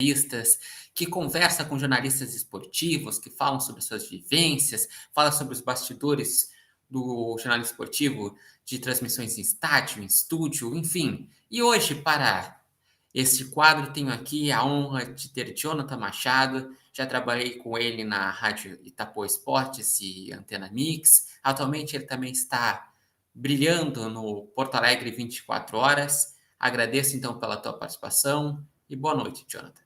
jornalistas, que conversa com jornalistas esportivos, que falam sobre suas vivências, fala sobre os bastidores do jornalismo esportivo, de transmissões em estádio, em estúdio, enfim. E hoje, para este quadro, tenho aqui a honra de ter Jonathan Machado. Já trabalhei com ele na Rádio Itapuã Esportes e Antena Mix. Atualmente ele também está brilhando no Porto Alegre 24 horas. Agradeço então pela tua participação e boa noite, Jonathan.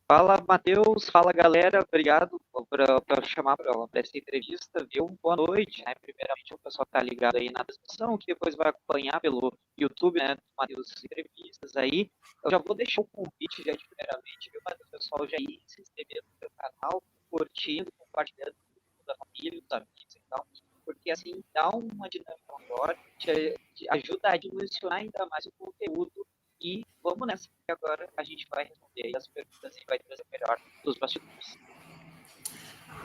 Fala, Matheus. Fala, galera. Obrigado por chamar para essa entrevista, viu? Boa noite, né? Primeiramente, o pessoal que tá ligado aí na transmissão, que depois vai acompanhar pelo YouTube, né? Matheus, entrevistas aí. Eu já vou deixar o convite já de primeiramente, viu? Mas o pessoal já ir se inscrevendo no meu canal, curtindo, compartilhando com a família, os amigos e tal. Porque assim dá uma dinâmica maior, te ajuda a dimensionar ainda mais o conteúdo. E vamos nessa, que agora a gente vai responder aí as perguntas e vai trazer o melhor dos bastidores.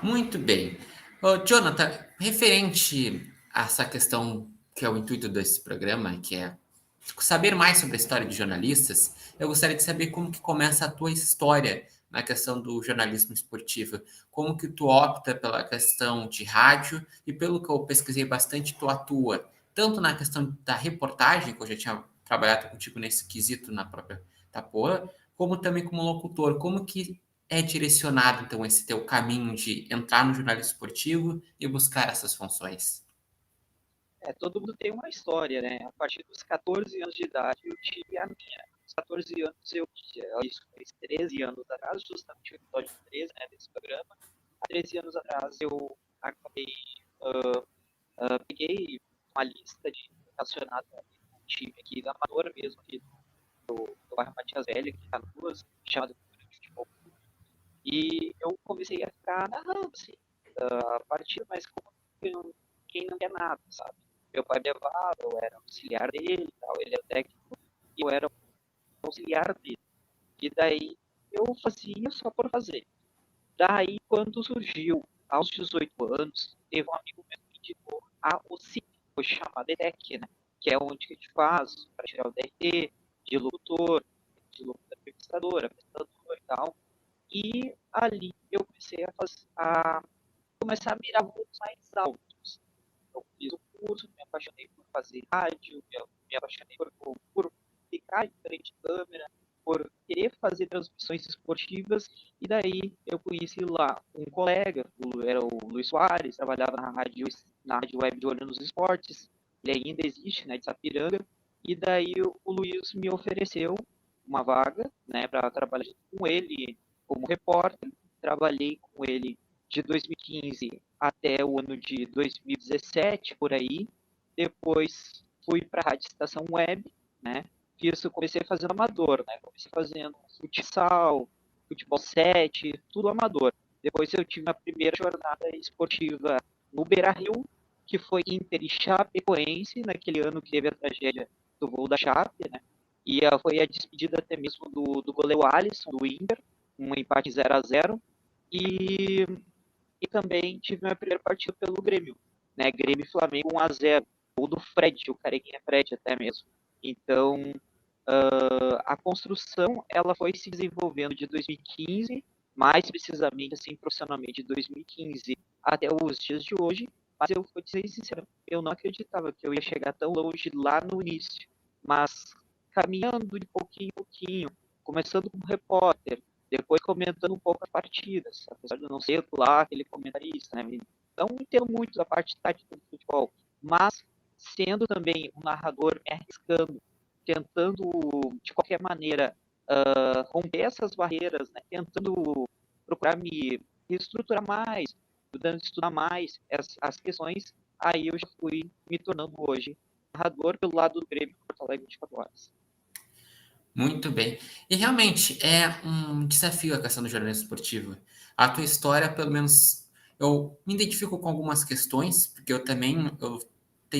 Muito bem. Jonathan, referente a essa questão que é o intuito desse programa, que é saber mais sobre a história de jornalistas, eu gostaria de saber como que começa a tua história na questão do jornalismo esportivo. Como que tu opta pela questão de rádio e pelo que eu pesquisei bastante, tu atua tanto na questão da reportagem, que eu já tinha trabalhado contigo nesse quesito na própria Itapuã, como também como locutor. Como que é direcionado, então, esse teu caminho de entrar no jornalismo esportivo e buscar essas funções? Todo mundo tem uma história, né? A partir dos 14 anos de idade eu tive a minha. Aos 14 anos isso fez 13 anos atrás, justamente o episódio 13, né, desse programa. Há 13 anos atrás eu acabei, peguei uma lista de relacionada a um time aqui da Amadora mesmo, aqui do bairro Matias Velho, aqui em Canoas, chamado Futebol. E eu comecei a ficar narrando, assim, a partida, mas como quem não quer nada, sabe? Meu pai me levava, eu era auxiliar dele e tal, ele é técnico, e eu era auxiliar dele. E daí eu fazia só por fazer. Daí, quando surgiu, aos 18 anos, teve um amigo meu que indicou a OCIP, foi chamada ETEC, né? Que é onde a gente faz para tirar o DRT, de locutor entrevistador, apresentador e tal. E ali eu comecei a começar a mirar voos mais altos. Eu fiz o curso, me apaixonei por fazer rádio, me apaixonei por ficar em frente de câmera, por querer fazer transmissões esportivas, e daí eu conheci lá um colega, era o Luiz Soares, trabalhava na rádio web de Olho nos Esportes, ele ainda existe, né, de Sapiranga, e daí o Luiz me ofereceu uma vaga, né, para trabalhar com ele como repórter. Trabalhei com ele de 2015 até o ano de 2017, por aí. Depois fui para a Rádio Estação Web, né? Isso comecei fazendo amador, né? Comecei fazendo futsal, futebol 7, tudo amador. Depois eu tive a primeira jornada esportiva no Beira-Rio, que foi Inter e Chapecoense, naquele ano que teve a tragédia do voo da Chape, né? E foi a despedida até mesmo do goleiro Alisson, do Inter, um empate 0-0. E também tive minha primeira partida pelo Grêmio, né? Grêmio e Flamengo 1-0, ou do Fred, o Carequinha Fred até mesmo. Então, a construção ela foi se desenvolvendo de 2015, mais precisamente assim profissionalmente de 2015 até os dias de hoje. Mas eu vou dizer sincero, eu não acreditava que eu ia chegar tão longe lá no início. Mas caminhando de pouquinho em pouquinho, começando como repórter, depois comentando um pouco as partidas, apesar de eu não ser lá aquele comentarista, né? Não entendo muito da parte tática do futebol, mas sendo também um narrador, me arriscando, tentando de qualquer maneira romper essas barreiras, né? Tentando procurar me estruturar mais, tentando estudar mais as questões, aí eu já fui me tornando hoje narrador pelo lado do Grêmio Porto Alegre 24 horas. Muito bem. E realmente é um desafio a questão do jornalismo esportivo. A tua história, pelo menos, eu me identifico com algumas questões, porque eu tenho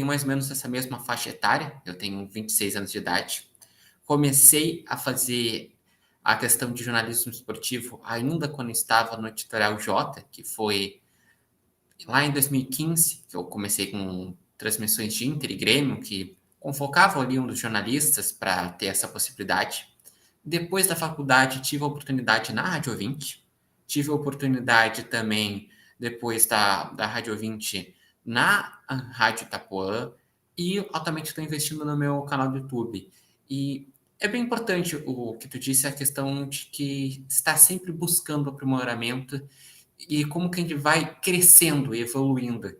mais ou menos essa mesma faixa etária, eu tenho 26 anos de idade. Comecei a fazer a questão de jornalismo esportivo ainda quando estava no Editorial J, que foi lá em 2015, que eu comecei com transmissões de Inter e Grêmio, que convocavam ali um dos jornalistas para ter essa possibilidade. Depois da faculdade, tive a oportunidade na Rádio Ouvinte. Tive a oportunidade também, depois da Rádio Ouvinte, na Rádio Itapuã. E atualmente estou investindo no meu canal do YouTube. E é bem importante o que tu disse, a questão de que está sempre buscando aprimoramento e como que a gente vai crescendo, evoluindo.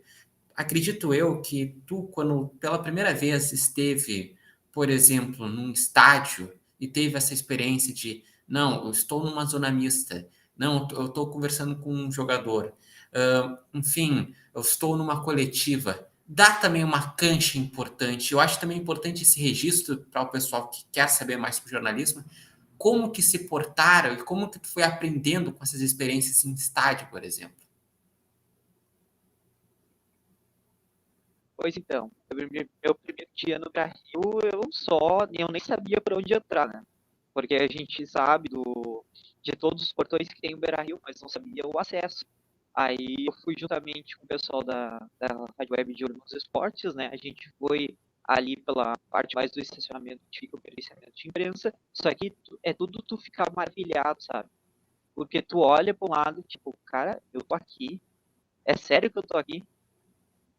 Acredito eu que tu, quando pela primeira vez esteve, por exemplo, num estádio e teve essa experiência de, não, eu estou numa zona mista, não, eu estou conversando com um jogador, enfim, eu estou numa coletiva, dá também uma cancha importante. Eu acho também importante esse registro para o pessoal que quer saber mais sobre jornalismo, como que se portaram e como que tu foi aprendendo com essas experiências em estádio, por exemplo. Pois então, meu primeiro dia no Brasil, eu nem sabia por onde entrar, né? Porque a gente sabe de todos os portões que tem o Beira-Rio, mas não sabia o acesso. Aí eu fui juntamente com o pessoal da Rádio Web de Olho nos Esportes, né? A gente foi ali pela parte mais do estacionamento, que fica o policiamento de imprensa, só que é tudo tu ficar maravilhado, sabe? Porque tu olha para um lado, tipo, cara, eu tô aqui, é sério que eu tô aqui?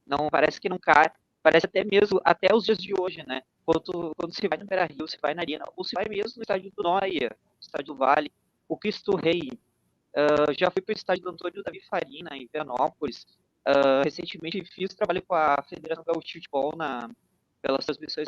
Não, parece que não cai. Parece até mesmo, até os dias de hoje, né? Quando você vai no Beira-Rio, você vai na Arena, ou você vai mesmo no estádio do Noia, no estádio do Vale, o Cristo Rei. Já fui para o estádio do Antônio Davi Farina, em Pianópolis. Recentemente fiz trabalho com a Federação Gaúcha de Futebol pelas transmissões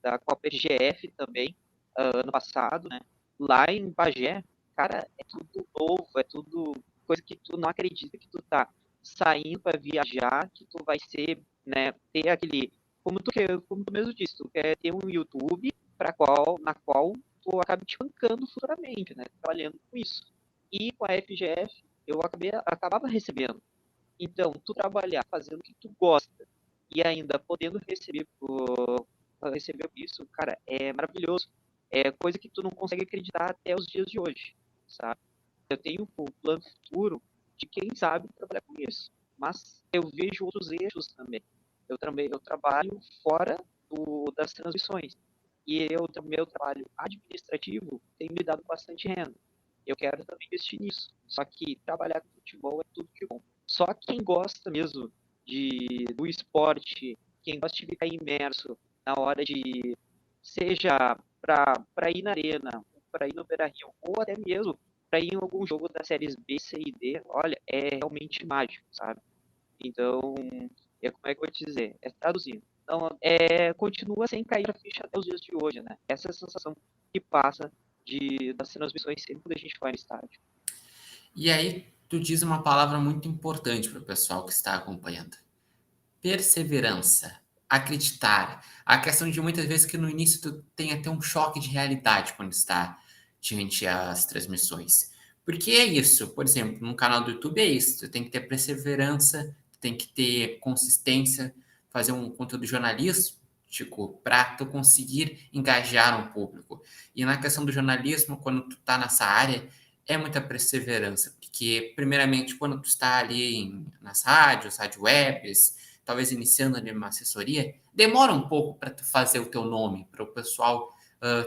da Copa RGF também, ano passado, né? Lá em Bagé, cara, é tudo novo, é tudo coisa que tu não acredita que tu tá saindo para viajar, que tu vai ser, né, ter aquele, como tu mesmo disse, tu quer ter um YouTube na qual tu acaba te bancando futuramente, né, trabalhando com isso. E com a FGF acabava recebendo. Então, tu trabalhar fazendo o que tu gosta e ainda podendo receber isso, cara, é maravilhoso. É coisa que tu não consegue acreditar até os dias de hoje, sabe? Eu tenho um plano futuro de quem sabe trabalhar com isso, mas eu vejo outros eixos também. Eu trabalho fora das transmissões e meu trabalho administrativo tem me dado bastante renda. Eu quero também investir nisso. Só que trabalhar com futebol é tudo de bom. Só quem gosta mesmo do esporte, quem gosta de ficar imerso na hora de, seja para ir na arena, para ir no Beira-Rio, ou até mesmo para ir em algum jogo das séries B, C e D, olha, é realmente mágico, sabe? Então, como é que eu vou te dizer? É traduzindo. Então, continua sem cair a ficha até os dias de hoje, né? Essa é a sensação que passa das transmissões sempre quando a gente vai no estádio. E aí, tu diz uma palavra muito importante para o pessoal que está acompanhando. Perseverança. Acreditar. A questão de muitas vezes que no início tu tem até um choque de realidade quando está diante as transmissões. Porque é isso, por exemplo, no canal do YouTube é isso, tu tem que ter perseverança, tu tem que ter consistência, fazer um conteúdo jornalístico para tu conseguir engajar um público. E na questão do jornalismo, quando tu está nessa área, é muita perseverança, porque primeiramente quando tu está ali nas rádios, rádio webs, talvez iniciando ali uma assessoria, demora um pouco para tu fazer o teu nome, para o pessoal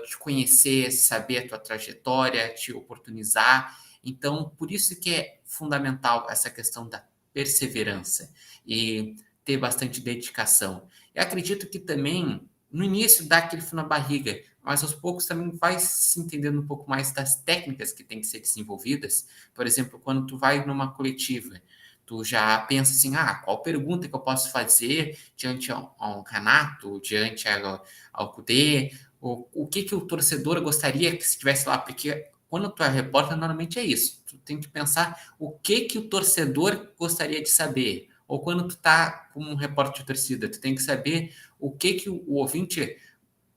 te conhecer, saber a tua trajetória, te oportunizar. Então, por isso que é fundamental essa questão da perseverança e ter bastante dedicação. Eu acredito que também, no início, dá aquele frio na barriga, mas aos poucos também vai se entendendo um pouco mais das técnicas que têm que ser desenvolvidas. Por exemplo, quando tu vai numa coletiva, tu já pensa assim, qual pergunta que eu posso fazer diante ao Renato, diante ao Cudê, o que o torcedor gostaria que estivesse lá, porque quando tu é repórter, normalmente é isso, tu tem que pensar o que o torcedor gostaria de saber, ou quando tu tá como um repórter de torcida, tu tem que saber o que o ouvinte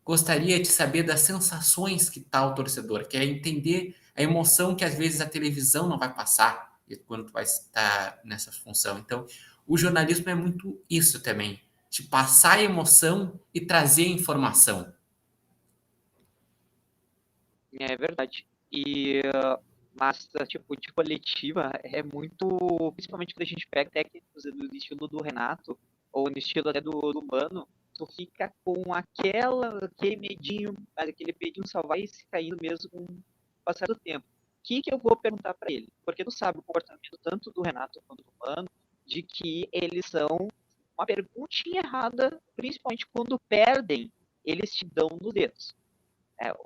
gostaria de saber das sensações que tá o torcedor, que é entender a emoção que às vezes a televisão não vai passar quando tu vai estar nessa função. Então, o jornalismo é muito isso também, de passar a emoção e trazer informação. É verdade. Mas, tipo, de coletiva é muito. Principalmente quando a gente pega técnicos no estilo do Renato, ou no estilo até do Mano, tu fica com aquele medinho só vai se caindo mesmo com o passar do tempo. O que eu vou perguntar para ele? Porque tu sabe o comportamento tanto do Renato quanto do Mano, de que eles são uma perguntinha errada, principalmente quando perdem, eles te dão nos dedos.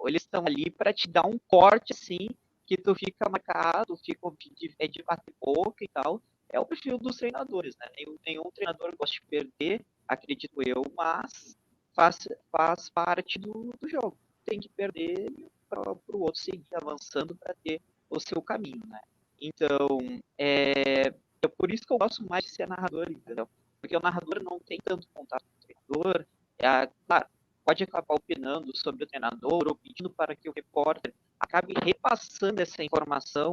Eles estão ali para te dar um corte assim, que tu fica marcado, de bater boca e tal. É o perfil dos treinadores, né? Nenhum treinador gosta de perder, acredito eu, mas faz parte do jogo. Tem que perder para o outro seguir avançando para ter o seu caminho, né? Então, é por isso que eu gosto mais de ser narrador, entendeu? Porque o narrador não tem tanto contato com o treinador. Claro, pode acabar opinando sobre o treinador ou pedindo para que o repórter acabe repassando essa informação,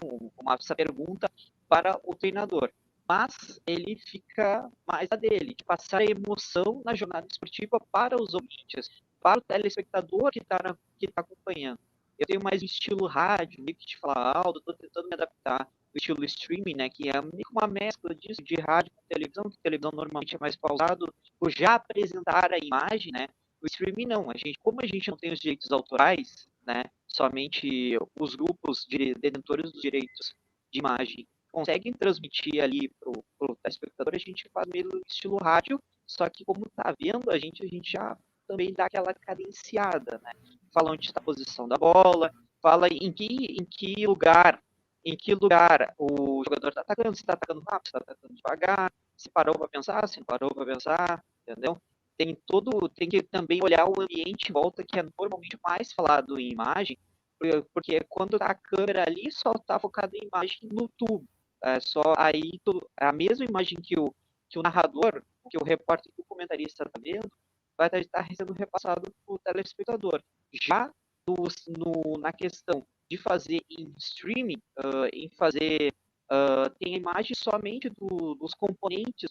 essa pergunta para o treinador. Mas ele fica mais a dele, de passar a emoção na jornada esportiva para os ouvintes, para o telespectador que está acompanhando. Eu tenho mais um estilo rádio, meio que te falar alto, estou tentando me adaptar o estilo streaming, né, que é meio que uma mescla disso, de rádio com televisão, que televisão normalmente é mais pausado, por já apresentar a imagem, né, o streaming não, como a gente não tem os direitos autorais, né, somente os grupos de detentores dos direitos de imagem conseguem transmitir ali para o telespectador, a gente faz meio estilo rádio, só que como tá vendo, a gente já também dá aquela cadenciada, né? Fala onde está a posição da bola, fala em que lugar o jogador está atacando, se está atacando rápido, se está atacando devagar, se parou para pensar, se não parou para pensar, entendeu? Tem que também olhar o ambiente em volta, que é normalmente mais falado em imagem, porque quando a câmera ali só está focada em imagem no tubo. Só aí a mesma imagem que o narrador, que o repórter, que o comentarista está vendo, vai estar sendo repassado para o telespectador. Já na questão de fazer em streaming, tem a imagem somente dos componentes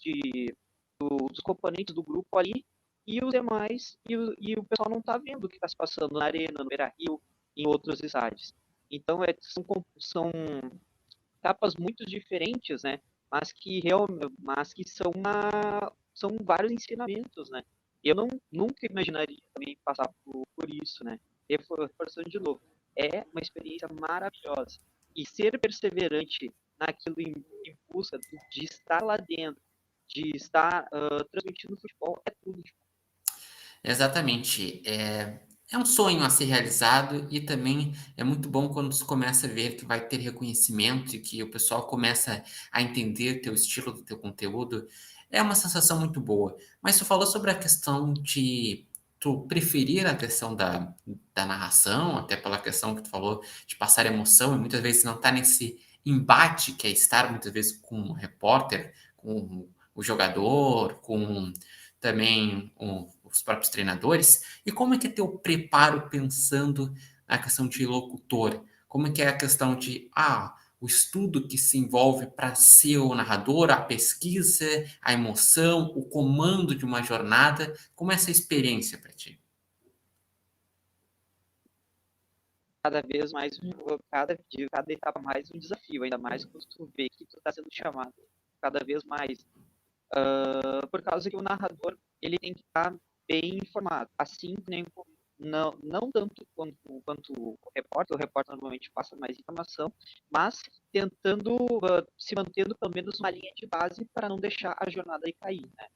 dos componentes do grupo ali, e os demais, e o pessoal não está vendo o que está se passando na Arena, no Beira-Rio, em outros estádios. Então, são capas muito diferentes, né? Mas que são vários ensinamentos, né? Eu nunca imaginaria também passar por isso, né? Reforçando de novo, é uma experiência maravilhosa. E ser perseverante naquilo em busca de estar lá dentro, de estar transmitindo futebol, é tudo. Exatamente. É um sonho a ser realizado e também é muito bom quando você começa a ver que vai ter reconhecimento e que o pessoal começa a entender teu estilo, do teu conteúdo. É uma sensação muito boa. Mas tu falou sobre a questão de tu preferir a questão da narração, até pela questão que tu falou de passar emoção e muitas vezes não tá nesse embate que é estar muitas vezes com o repórter, com o jogador, com também os próprios treinadores. E como é que é teu preparo pensando na questão de locutor? Como é que é a questão de o estudo que se envolve para ser o narrador, a pesquisa, a emoção, o comando de uma jornada? Como é essa experiência para ti? Cada vez mais, cada etapa mais um desafio, ainda mais quando tu vê que tu está sendo chamado cada vez mais. Por causa que o narrador ele tem que estar bem informado, assim nem não tanto quanto o repórter normalmente passa mais informação, mas tentando se mantendo pelo menos uma linha de base para não deixar a jornada aí cair, né?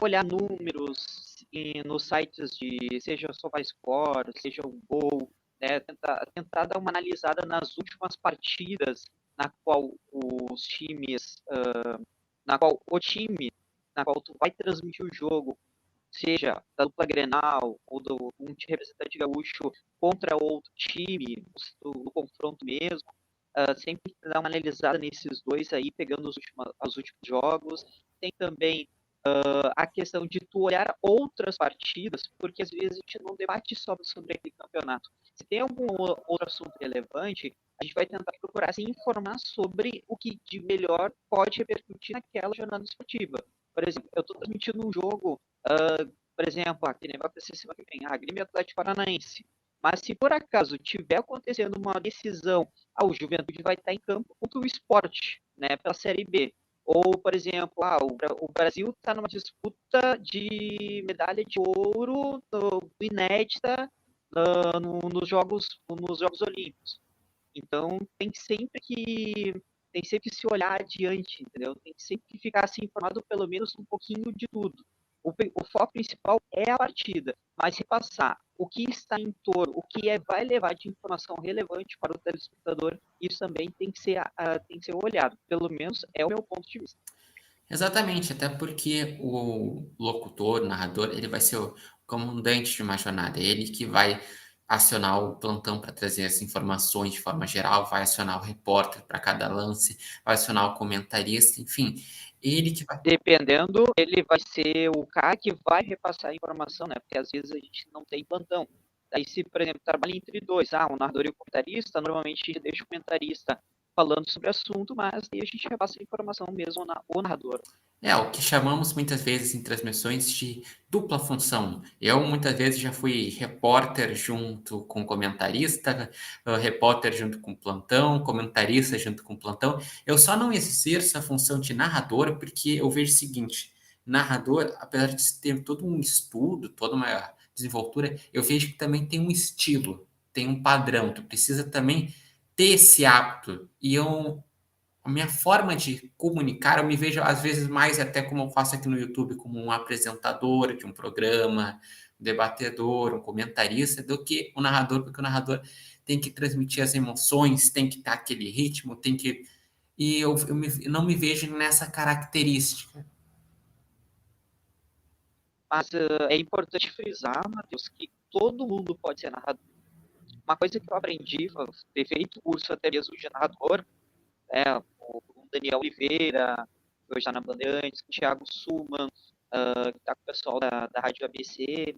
Olhar números nos sites seja o SofaScore, seja o Gol, né? Tentar dar uma analisada nas últimas partidas na qual os times na qual o time na qual tu vai transmitir o jogo, seja da dupla Grenal ou um representante gaúcho contra outro time, do confronto mesmo, sempre dar uma analisada nesses dois aí, pegando os últimos jogos. Tem também a questão de tu olhar outras partidas, porque às vezes a gente não debate só sobre aquele campeonato. Se tem algum outro assunto relevante, a gente vai tentar procurar se informar sobre o que de melhor pode repercutir naquela jornada esportiva. Por exemplo, eu estou transmitindo um jogo, por exemplo, que nem vai acontecer semana que vem, Grêmio Atlético Paranaense. Mas se por acaso tiver acontecendo uma decisão, o Juventude vai estar em campo contra o Sport, né, pela Série B. Ou, por exemplo, o Brasil está numa disputa de medalha de ouro inédita nos Jogos Olímpicos. Então, tem sempre que se olhar adiante, entendeu? Tem que sempre ficar se informado pelo menos um pouquinho de tudo. O foco principal é a partida, mas repassar o que está em torno, vai levar de informação relevante para o telespectador, isso também tem que ser olhado. Pelo menos é o meu ponto de vista. Exatamente, até porque o locutor, o narrador, ele vai ser o comandante de uma jornada, ele que vai acionar o plantão para trazer as informações de forma geral, vai acionar o repórter para cada lance, vai acionar o comentarista, enfim, ele que vai. Dependendo, ele vai ser o cara que vai repassar a informação, né? Porque às vezes a gente não tem plantão. Aí, se, por exemplo, trabalha entre dois, o narrador e o comentarista, normalmente a gente deixa o comentarista falando sobre o assunto, mas aí a gente repassa a informação mesmo o narrador. É, o que chamamos muitas vezes em transmissões de dupla função. Eu muitas vezes já fui repórter junto com comentarista, repórter junto com plantão, comentarista junto com plantão. Eu só não exerço a função de narrador porque eu vejo o seguinte: narrador, apesar de ter todo um estudo, toda uma desenvoltura, eu vejo que também tem um estilo, tem um padrão. Tu precisa também ter esse hábito. E eu a minha forma de comunicar, eu me vejo às vezes mais até como eu faço aqui no YouTube, como um apresentador de um programa, um debatedor, um comentarista, do que o narrador, porque o narrador tem que transmitir as emoções, tem que estar aquele ritmo, tem que. E eu não me vejo nessa característica. Mas é importante frisar, Matheus, que todo mundo pode ser narrador. Uma coisa que eu aprendi, ter feito curso até mesmo de narrador, o Daniel Oliveira, que hoje está na Bandeirantes, o Thiago Suman, que está com o pessoal da Rádio ABC,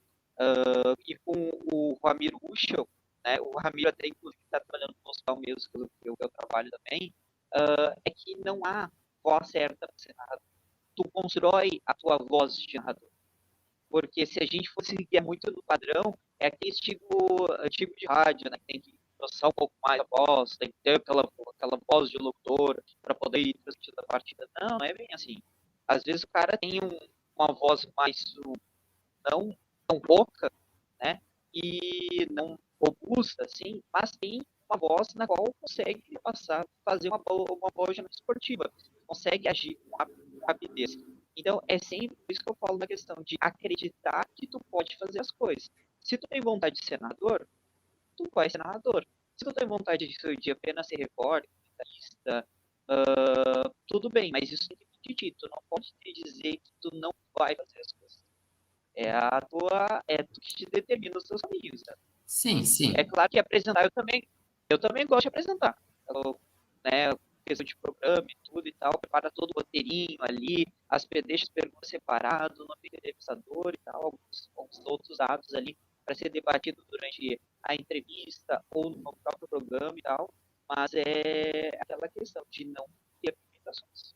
e com o Ramiro Uschel, né? O Ramiro até inclusive está trabalhando no hospital mesmo, que eu trabalho também, é que não há voz certa para ser narrador. Tu constrói a tua voz de narrador. Porque se a gente fosse seguir muito no padrão, é aquele tipo de rádio, né? Que tem que processar um pouco mais a voz, tem que ter aquela voz de locutor para poder ir transmitindo a partida. Não, não é bem assim. Às vezes o cara tem uma voz mais não tão rouca, né? E não robusta, assim, mas tem uma voz na qual consegue fazer uma boa jornada esportiva, consegue agir com rapidez. Então, é sempre isso que eu falo na questão de acreditar que tu pode fazer as coisas. Se tu tem vontade de ser narrador, tu vai ser narrador. Se tu tem vontade de apenas ser repórter, comentarista, tudo bem, mas isso tem que vir de ti. Tu não pode te dizer que tu não vai fazer as coisas. É tu que te determina os seus caminhos. Né? Sim, É sim. claro que apresentar eu também gosto de apresentar. Né, questão de programa e tudo e tal, prepara todo o roteirinho ali, deixa as perguntas separadas, o nome do entrevistador e tal, alguns outros dados ali para ser debatido durante a entrevista ou no próprio programa e tal, mas é aquela questão de não ter limitações.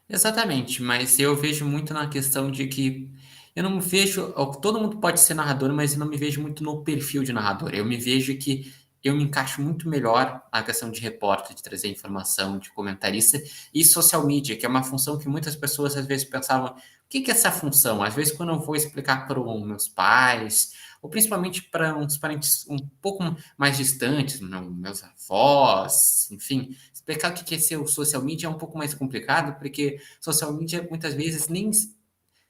Exatamente, mas eu vejo muito na questão de que eu não me vejo. Todo mundo pode ser narrador, mas eu não me vejo muito no perfil de narrador. Eu me vejo que eu me encaixo muito melhor na questão de repórter, de trazer informação, de comentarista e social media, que é uma função que muitas pessoas às vezes pensavam: o que é essa função? Às vezes, quando eu vou explicar para os meus pais, ou principalmente para uns parentes um pouco mais distantes, meus avós, enfim, explicar o que é ser o social media é um pouco mais complicado, porque social media muitas vezes nem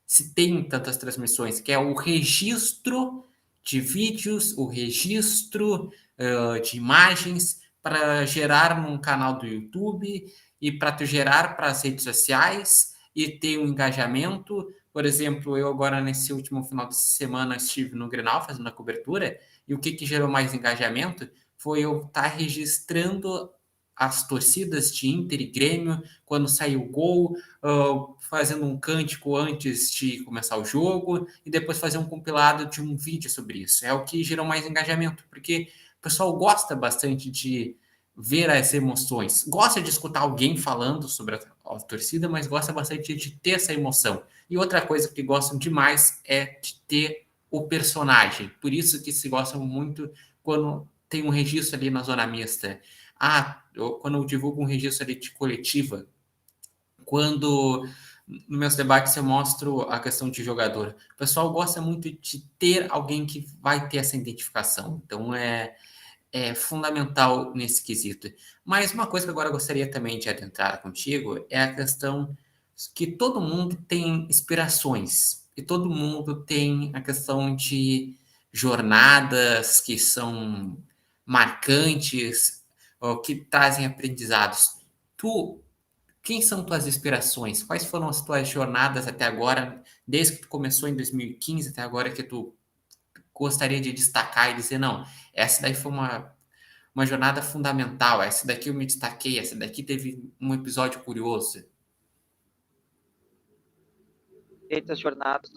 se tem tantas transmissões, que é o registro de vídeos, o registro de imagens para gerar num canal do YouTube e para tu gerar para as redes sociais e ter um engajamento. Por exemplo, eu agora nesse último final de semana estive no Grenal fazendo a cobertura e o que gerou mais engajamento foi eu estar registrando as torcidas de Inter e Grêmio quando saiu o gol, fazendo um cântico antes de começar o jogo e depois fazer um compilado de um vídeo sobre isso. É o que gerou mais engajamento, porque o pessoal gosta bastante de ver as emoções, gosta de escutar alguém falando sobre a torcida, mas gosta bastante de ter essa emoção. E outra coisa que gostam demais é de ter o personagem. Por isso que se gostam muito quando tem um registro ali na zona mista. Quando eu divulgo um registro ali de coletiva, quando nos meus debates eu mostro a questão de jogador. O pessoal gosta muito de ter alguém que vai ter essa identificação. Então, é fundamental nesse quesito. Mas uma coisa que agora eu gostaria também de adentrar contigo é a questão que todo mundo tem inspirações e todo mundo tem a questão de jornadas que são marcantes ou que trazem aprendizados. Tu, quem são tuas inspirações? Quais foram as tuas jornadas até agora, desde que tu começou em 2015 até agora, que tu gostaria de destacar e dizer, não, essa daí foi uma jornada fundamental, essa daqui eu me destaquei, essa daqui teve um episódio curioso. Essas jornadas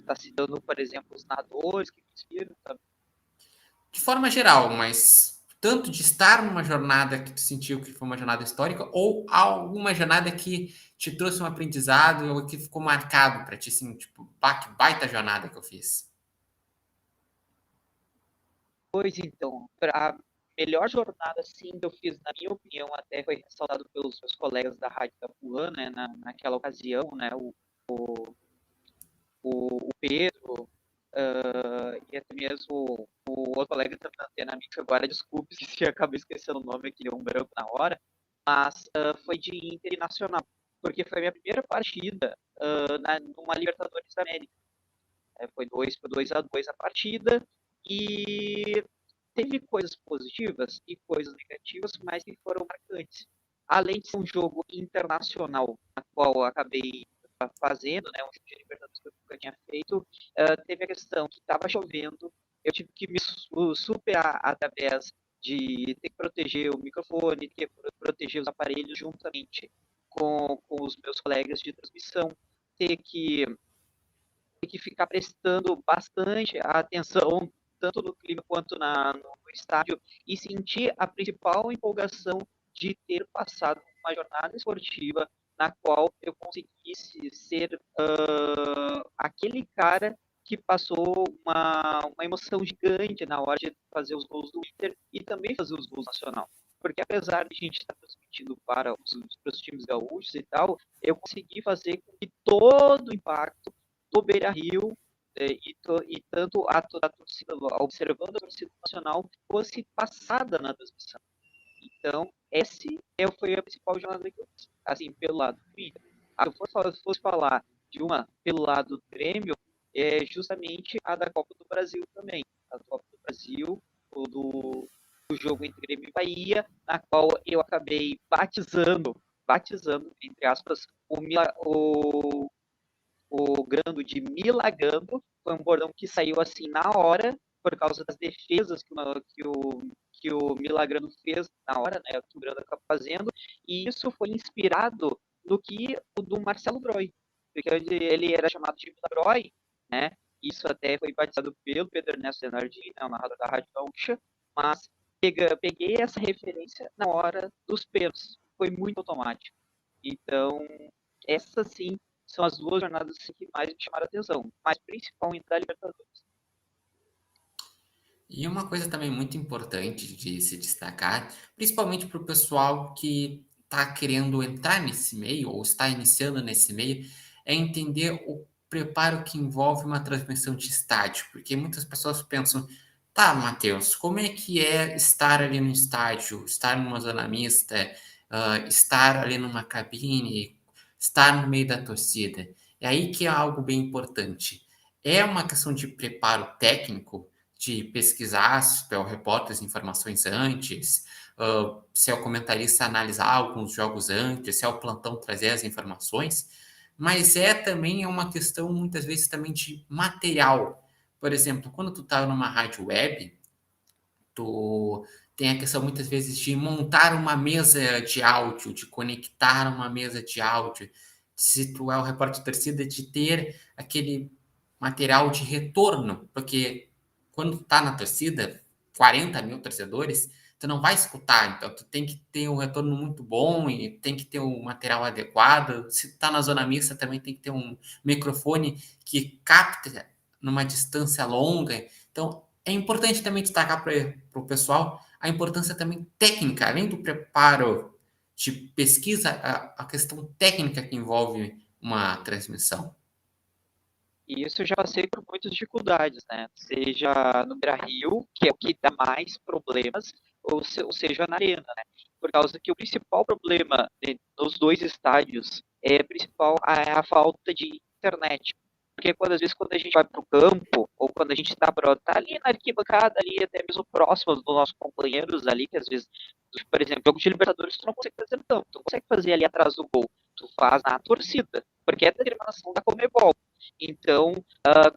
tá citando, por exemplo, os nadadores que me inspiram, tá? De forma geral, mas tanto de estar numa jornada que tu sentiu que foi uma jornada histórica ou alguma jornada que te trouxe um aprendizado ou que ficou marcado para ti, assim, tipo, pá, que baita jornada que eu fiz. Pois então, a melhor jornada, sim, que eu fiz, na minha opinião, até foi ressaltado pelos meus colegas da Rádio Itapuã, né, naquela ocasião, né, o Pedro, e até mesmo o outro colega da Antena Mix, agora desculpe se eu acabei esquecendo o nome aqui, deu um branco na hora, mas foi de Internacional, porque foi a minha primeira partida numa Libertadores da América. Foi 2-2 a partida, e teve coisas positivas e coisas negativas, mas que foram marcantes. Além de ser um jogo internacional, na qual eu acabei fazendo, né, um jogo de Libertadores que eu nunca tinha feito, teve a questão que estava chovendo, eu tive que me superar através de ter que proteger o microfone, ter que proteger os aparelhos juntamente com os meus colegas de transmissão, ter que ficar prestando bastante atenção, tanto no clima quanto no estádio, e sentir a principal empolgação de ter passado uma jornada esportiva na qual eu conseguisse ser aquele cara que passou uma emoção gigante na hora de fazer os gols do Inter e também fazer os gols nacional. Porque apesar de a gente estar transmitindo para os times gaúchos e tal, eu consegui fazer com que todo o impacto do Beira-Rio e tanto toda a torcida, observando a torcida nacional, fosse passada na transmissão. Então, esse foi a principal jornada que eu fiz, assim, pelo lado do Inter. Se fosse falar de uma pelo lado do Grêmio, é justamente a da Copa do Brasil também. A Copa do Brasil, do jogo entre Grêmio e Bahia, na qual eu acabei batizando, entre aspas, o Grando de Milagando, foi um bordão que saiu assim na hora, por causa das defesas que o Milagrando fez na hora, né, que o Grando acabou fazendo, e isso foi inspirado no que o do Marcelo Broi, porque ele era chamado de Milagroi, né, isso até foi batizado pelo Pedro Ernesto Denardi, né, o narrador da Rádio Gaúcha, mas peguei essa referência na hora dos pênaltis, foi muito automático. Então, essa sim são as duas jornadas que mais me chamaram a atenção, mas principalmente da Libertadores. E uma coisa também muito importante de se destacar, principalmente para o pessoal que está querendo entrar nesse meio ou está iniciando nesse meio, é entender o preparo que envolve uma transmissão de estádio, porque muitas pessoas pensam, tá, Matheus, como é que é estar ali no estádio, estar numa zona mista, estar ali numa cabine, estar no meio da torcida? É aí que é algo bem importante. É uma questão de preparo técnico, de pesquisar, se é o repórter, as informações antes, se é o comentarista analisar alguns jogos antes, se é o plantão trazer as informações, mas é também uma questão, muitas vezes, também de material. Por exemplo, quando tu tá numa rádio web, tu tem a questão, muitas vezes, de montar uma mesa de áudio, de conectar uma mesa de áudio, se tu é o repórter de torcida, de ter aquele material de retorno, porque quando tu tá na torcida, 40 mil torcedores, tu não vai escutar, então tu tem que ter um retorno muito bom e tem que ter um material adequado. Se tu tá na zona mista, também tem que ter um microfone que capta numa distância longa. Então, é importante também destacar para o pessoal a importância também técnica, além do preparo te pesquisa a questão técnica que envolve uma transmissão? E isso eu já passei por muitas dificuldades, né? Seja no Beira-Rio, que é o que dá mais problemas, ou seja na Arena, né? Por causa que o principal problema nos dois estádios é a falta de internet. Porque às vezes quando a gente vai para o campo, ou quando a gente está ali na arquibancada, ali até mesmo próximo dos nossos companheiros ali, que às vezes, por exemplo, jogo de Libertadores tu não consegue fazer no campo, tu não consegue fazer ali atrás do gol, tu faz na torcida, porque é a determinação da Conmebol. Então,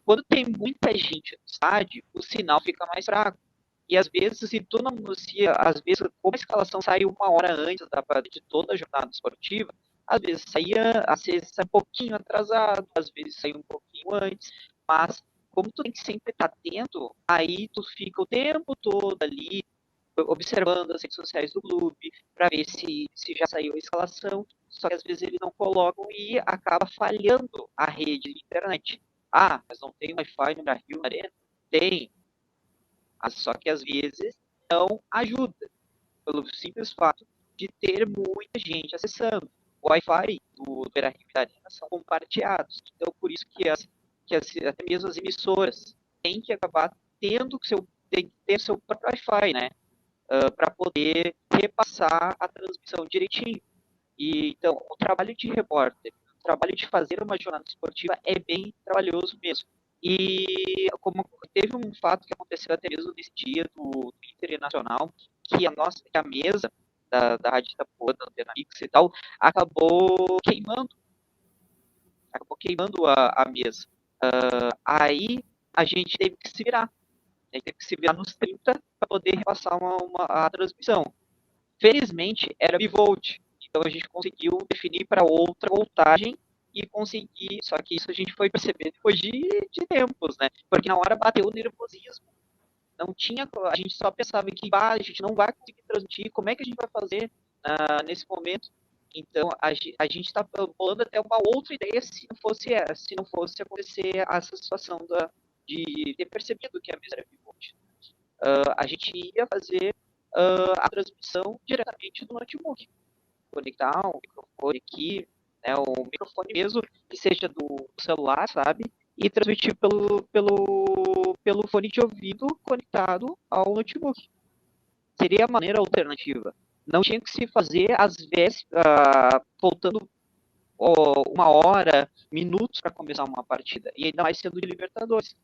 quando tem muita gente no estádio, o sinal fica mais fraco. E às vezes, se tu não anuncia, às vezes, como a escalação sai uma hora antes de toda a jornada esportiva, às vezes sai um pouquinho atrasado, às vezes sai um pouquinho antes, mas como tu tem que sempre estar atento, aí tu fica o tempo todo ali observando as redes sociais do clube para ver se já saiu a escalação, só que às vezes eles não colocam e acaba falhando a rede de internet. Ah, mas não tem Wi-Fi no Brasil, Arena? Tem, só que às vezes não ajuda, pelo simples fato de ter muita gente acessando. O Wi-Fi do Beira-Rio e da Arena são compartilhados, então por isso até mesmo as emissoras têm que acabar tem que ter seu próprio Wi-Fi, né? Para poder repassar a transmissão direitinho. E então, o trabalho de repórter, o trabalho de fazer uma jornada esportiva é bem trabalhoso mesmo. E como teve um fato que aconteceu até mesmo nesse dia do Internacional, que a mesa da Rádio Itapuã, da Antena Mix e tal, acabou queimando a mesa. Aí a gente teve que se virar. A gente teve que se virar nos 30 para poder repassar a transmissão. Felizmente, era bivolt. Então a gente conseguiu definir para outra voltagem e conseguir. Só que isso a gente foi perceber depois de tempos, né? Porque na hora bateu o nervosismo. Não tinha. A gente só pensava que a gente não vai conseguir transmitir. Como é que a gente vai fazer nesse momento? Então a gente está bolando até uma outra ideia se não fosse acontecer essa situação de ter percebido que a mesa era bivolt. A gente ia fazer a transmissão diretamente do notebook. Conectar um microfone aqui, né, um microfone mesmo que seja do celular, sabe? E transmitir pelo fone de ouvido conectado ao notebook. Seria a maneira alternativa. Não tinha que se fazer, às vezes, faltando uma hora, minutos para começar uma partida. E ainda mais sendo de Libertadores.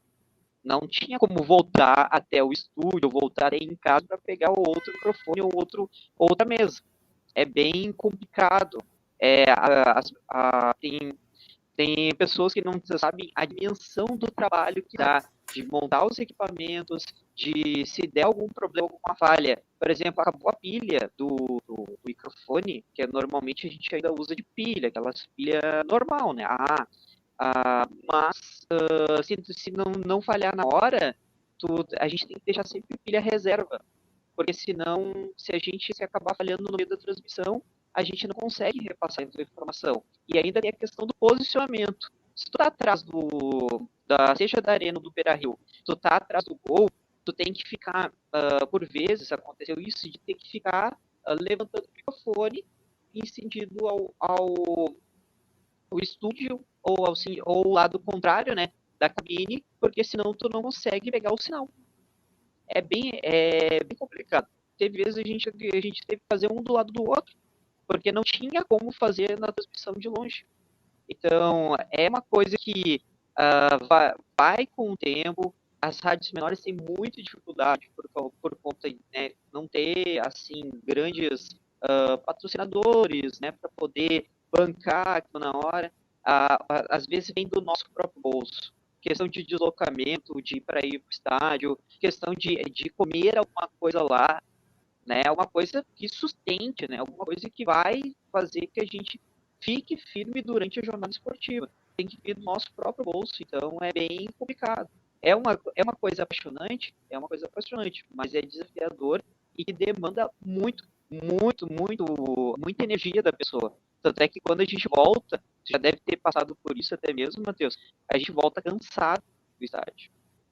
Não tinha como voltar até o estúdio, voltar até em casa para pegar o outro microfone ou outra mesa. É bem complicado. Tem pessoas que não sabem a dimensão do trabalho que dá de montar os equipamentos, de se der algum problema, alguma falha. Por exemplo, acabou a pilha do microfone, que normalmente a gente ainda usa de pilha, aquelas pilha normal, né? Mas se não falhar na hora, a gente tem que deixar sempre pilha reserva, porque senão, se acabar falhando no meio da transmissão, a gente não consegue repassar a informação. E ainda tem a questão do posicionamento. Se tu tá atrás seja da Arena ou do Beira-Rio, tu tá atrás do gol, tu tem que ficar, por vezes aconteceu isso, de ter que ficar levantando o microfone em sentido ao estúdio ou o lado contrário, né, da cabine, porque senão tu não consegue pegar o sinal. É bem complicado. Teve vezes a gente teve que fazer um do lado do outro, porque não tinha como fazer na transmissão de longe. Então, é uma coisa que vai com o tempo. As rádios menores têm muita dificuldade por conta de, né, não ter assim grandes patrocinadores, né, para poder bancar aquilo na hora. Às vezes vem do nosso próprio bolso. Questão de deslocamento, de ir para ir para o estádio, questão de comer alguma coisa lá, né? Uma coisa que sustente, né? Alguma coisa que vai fazer que a gente fique firme durante a jornada esportiva. Tem que vir do nosso próprio bolso, então é bem complicado. É uma coisa apaixonante, mas é desafiador e que demanda muito, muito, muito, muita energia da pessoa. Tanto é que quando a gente volta, você já deve ter passado por isso até mesmo, Matheus, a gente volta cansado do estádio.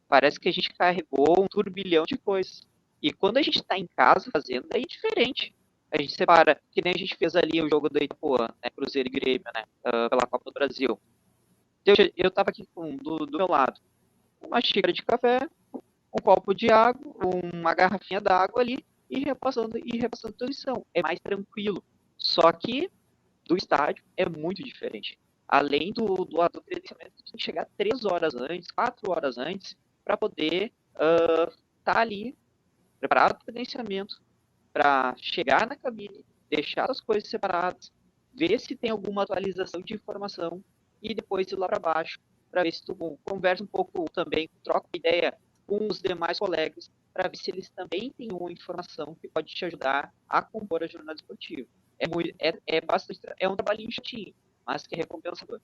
Parece que a gente carregou um turbilhão de coisas. E quando a gente está em casa fazendo, é diferente. A gente separa, que nem a gente fez ali o jogo do Itapuã, né, Cruzeiro e Grêmio, né, pela Copa do Brasil. Eu tava aqui do meu lado, uma xícara de café, um copo de água, uma garrafinha d'água ali, e repassando transmissão. É mais tranquilo. Só que do estádio é muito diferente. Além do credenciamento, você tem que chegar 3 horas antes, 4 horas antes, para poder estar ali, preparado para o credenciamento, para chegar na cabine, deixar as coisas separadas, ver se tem alguma atualização de informação e depois ir lá para baixo para ver se tu conversa um pouco também, troca ideia com os demais colegas para ver se eles também têm uma informação que pode te ajudar a compor a jornada esportiva. É um trabalhinho chatinho, mas que é recompensador.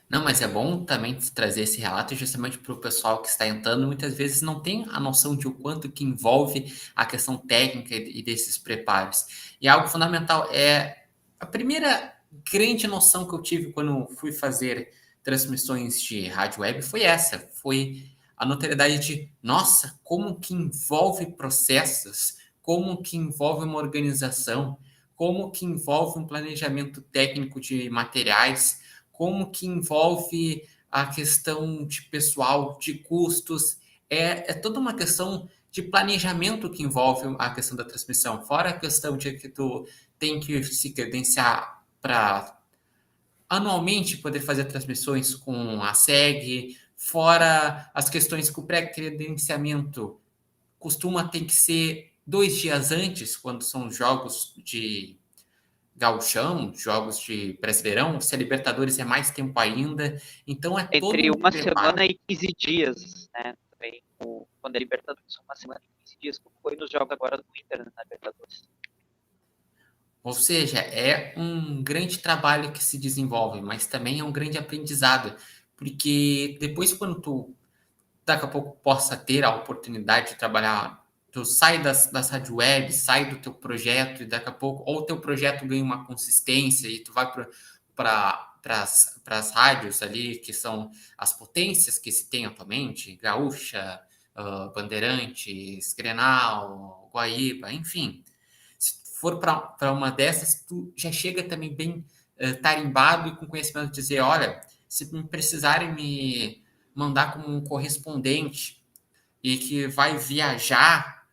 Não, mas é bom também trazer esse relato justamente para o pessoal que está entrando, muitas vezes não tem a noção de o quanto que envolve a questão técnica e desses preparos. E algo fundamental é a primeira grande noção que eu tive quando fui fazer transmissões de rádio web foi essa, foi a notoriedade de, nossa, como que envolve processos, como que envolve uma organização, como que envolve um planejamento técnico de materiais, como que envolve a questão de pessoal, de custos, é toda uma questão de planejamento que envolve a questão da transmissão, fora a questão de que tu tem que se credenciar para anualmente poder fazer transmissões com a SEG, fora as questões que o pré-credenciamento costuma ter que ser 2 dias antes, quando são jogos de Gauchão, jogos de Brasileirão, se a Libertadores é mais tempo ainda, então é todo Entre um uma preparo. semana e 15 dias, né? Também, quando é Libertadores, uma semana e 15 dias, como foi nos jogos agora do Inter na Libertadores. Ou seja, é um grande trabalho que se desenvolve, mas também é um grande aprendizado, porque depois quando tu daqui a pouco possa ter a oportunidade de trabalhar, tu sai das rádio web, sai do teu projeto e daqui a pouco, ou o teu projeto ganha uma consistência e tu vai para as rádios ali, que são as potências que se tem atualmente, Gaúcha, Bandeirantes, Grenal, Guaíba, enfim. Se for para uma dessas, tu já chega também bem tarimbado e com conhecimento de dizer, olha, se me precisarem me mandar como um correspondente e que vai viajar,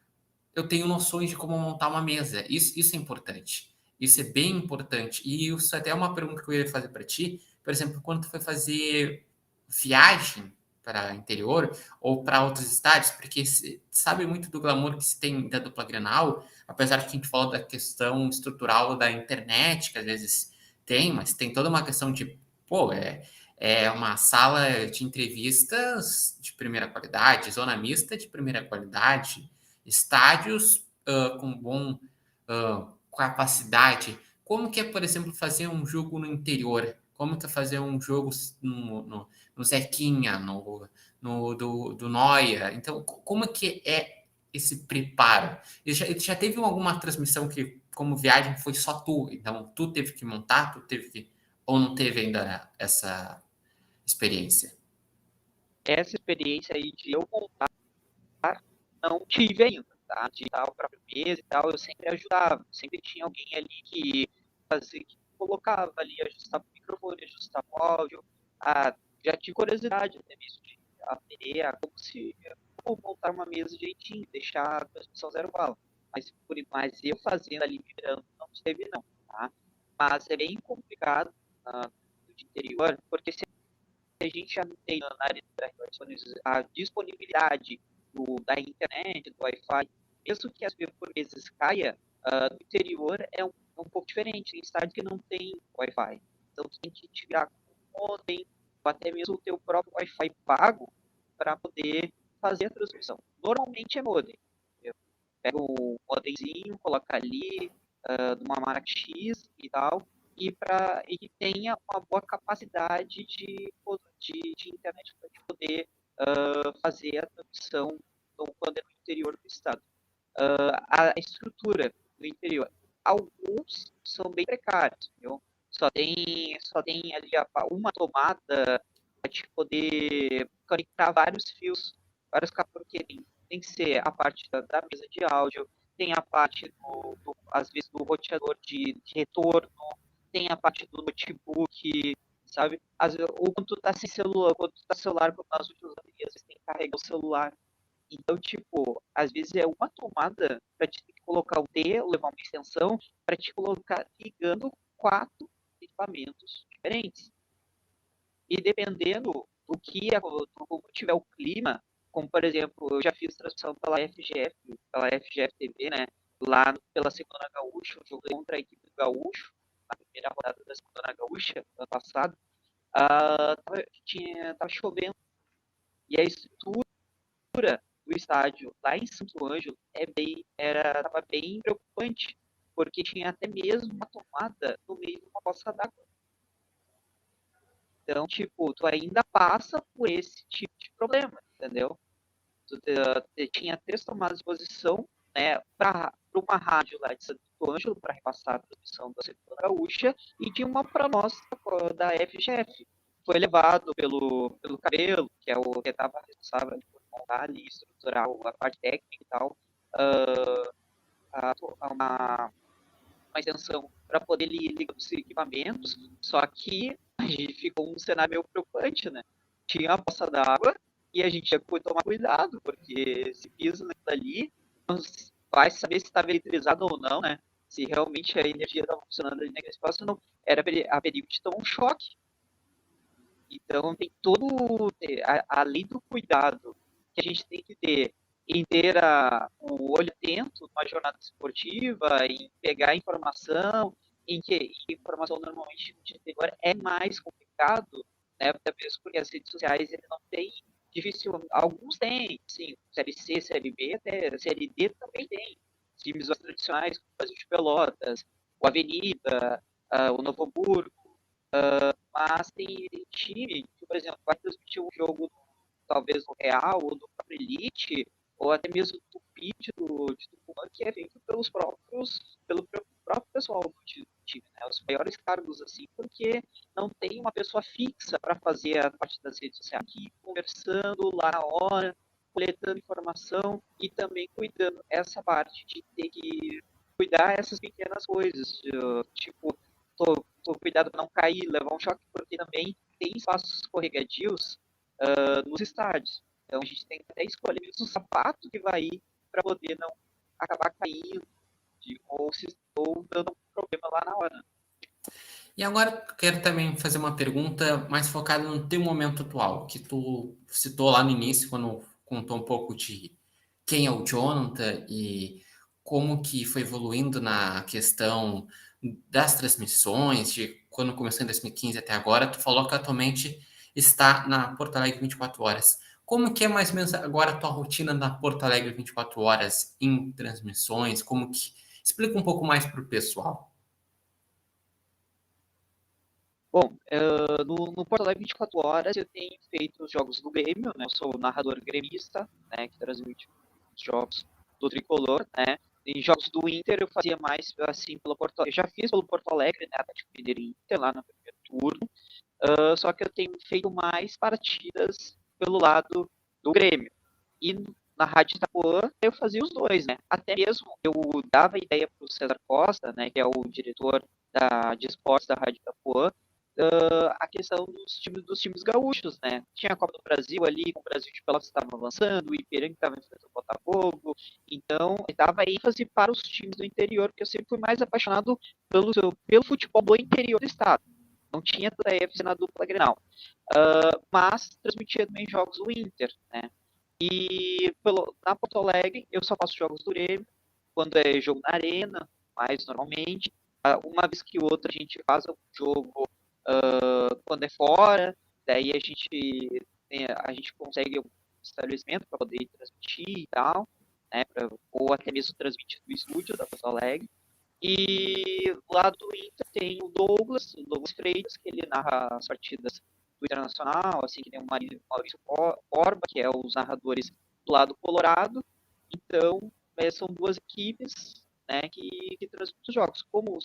eu tenho noções de como montar uma mesa. Isso é importante. Isso é bem importante. E isso até é uma pergunta que eu ia fazer para ti. Por exemplo, quando tu foi fazer viagem para o interior ou para outros estados, porque sabe muito do glamour que se tem da dupla Grenal, apesar de que a gente falou da questão estrutural da internet, que às vezes tem, mas tem toda uma questão de, pô, é uma sala de entrevistas de primeira qualidade, zona mista de primeira qualidade, estádios com bom capacidade. Como que é, por exemplo, fazer um jogo no interior? Como que é fazer um jogo no Zequinha, do Noia? Então, como que é esse preparo? Já teve alguma transmissão que, como viagem, foi só tu? Então, tu teve que montar, tu teve que... Ou não teve ainda essa experiência? Essa experiência aí de eu montar, não tive ainda, tá? De dar o próprio mesa e tal, eu sempre ajudava. Sempre tinha alguém ali que colocava ali, ajustava o microfone, ajustava o áudio. Já tive curiosidade até mesmo de aprender como montar uma mesa direitinho, deixar a transmissão zero bala. Mas eu fazendo ali, virando, não teve não, tá? Mas é bem complicado no interior, porque se a gente já não tem na área a disponibilidade da internet, do Wi-Fi, mesmo que às vezes por vezes caia, no interior é um pouco diferente. Tem estádio que não tem Wi-Fi. Então tu tem que tirar com modem, ou até mesmo o teu próprio Wi-Fi pago para poder fazer a transmissão. Normalmente é modem. Eu pego o modemzinho, coloco ali, numa marca X e tal, e que tenha uma boa capacidade de internet para poder fazer a transmissão quando é no interior do estado. A estrutura do interior, alguns são bem precários, viu? Só tem ali uma tomada para te poder conectar vários fios, porque tem que ser a parte da mesa de áudio, tem a parte, às vezes, do roteador de retorno, tem a parte do notebook, sabe? Ou quando tu tá sem celular, quando tu tá celular, quando nós últimas vezes tem que carregar o celular. Então, tipo, às vezes é uma tomada para te ter que colocar o T, levar uma extensão, para te colocar ligando 4 equipamentos diferentes. E dependendo do como tiver o clima, como por exemplo, eu já fiz transmissão pela FGF TV, né? Lá pela Segunda Gaúcha, eu joguei contra a equipe do Gaúcho, na primeira rodada da Segunda Gaúcha, ano passado, tava chovendo. E a estrutura do estádio lá em Santo Ângelo estava bem preocupante, porque tinha até mesmo uma tomada no meio de uma poça d'água. Então, tipo, tu ainda passa por esse tipo de problema, entendeu? Tu tinha 3 tomadas de posição, né, para uma rádio lá de Santo Ângelo, para repassar a transmissão da Segunda Gaúcha, e tinha uma para nós da FGF. Foi levado pelo Cabelo, que é o que estava responsável por montar ali, estruturar a parte técnica e tal, uma extensão para poder ligar os equipamentos, só que a gente ficou um cenário meio preocupante, né? Tinha a poça d'água e a gente tinha que tomar cuidado, porque se pisa naquilo ali, vai saber se estava eletrizado ou não, né? Se realmente a energia estava funcionando ali naquele espaço, não. Era a perigo de tomar um choque. Então tem todo, além do cuidado que a gente tem que ter em ter o olho atento numa jornada esportiva, em pegar informação, em que informação normalmente no interior é mais complicado, né? Até mesmo porque as redes sociais ele não tem difícil, alguns têm, sim, série C, série B, até série D também tem. Times mais tradicionais, como o Brasil de Pelotas, o Avenida, o Novo Hamburgo, mas tem time que, por exemplo, vai transmitir um jogo talvez no Real ou do próprio Elite, ou até mesmo do Tupi de Tucumã, que é feito pelo próprio pessoal do time, né? Os maiores cargos, assim, porque não tem uma pessoa fixa para fazer a parte das redes sociais, aqui conversando lá na hora, coletando informação e também cuidando essa parte de ter que cuidar essas pequenas coisas, tipo, cuidado para não cair, levar um choque, porque também tem espaços escorregadios nos estádios. Então a gente tem que até escolher mesmo o sapato que vai ir para poder não acabar caindo ou dando um problema lá na hora. E agora eu quero também fazer uma pergunta mais focada no teu momento atual, que tu citou lá no início, quando contou um pouco de quem é o Jonathan e como que foi evoluindo na questão das transmissões, de quando começou em 2015 até agora. Tu falou que atualmente está na Porto Alegre 24 horas. Como que é mais ou menos agora a tua rotina na Porto Alegre 24 horas em transmissões? Como que... Explica um pouco mais para o pessoal. Bom, no Porto Alegre 24 horas eu tenho feito os jogos do Grêmio, né? Eu sou o narrador gremista, né? Que transmite os jogos do Tricolor, né? Em jogos do Inter eu fazia mais assim pelo Porto Alegre. Eu já fiz pelo Porto Alegre, né? Atlético Mineiro e Inter lá no primeiro turno. Só que eu tenho feito mais partidas pelo lado do Grêmio. E na Rádio Itapuã eu fazia os dois, né? Até mesmo eu dava ideia para o César Costa, né? Que é o diretor de esportes da Rádio Itapuã, a questão dos times gaúchos, né? Tinha a Copa do Brasil ali, o Brasil de Pelotas estava avançando, o Ipiranga estava enfrentando o Botafogo, então eu dava ênfase para os times do interior, porque eu sempre fui mais apaixonado pelo futebol do interior do estado. Não tinha tanta ênfase na dupla Grenal. Mas transmitia também jogos do Inter, né? E na Porto Alegre eu só faço jogos do Grêmio, quando é jogo na arena, mais normalmente. Uma vez que outra a gente faz um jogo quando é fora, daí a gente consegue um estabelecimento para poder transmitir e tal, né, ou até mesmo transmitir do estúdio da Porto Alegre. E lá do Inter tem o Douglas Freitas, que ele narra as partidas do Internacional, assim que tem o Maurício Borba, que é os narradores do lado colorado. Então, são duas equipes, né, que transmitem os jogos. Como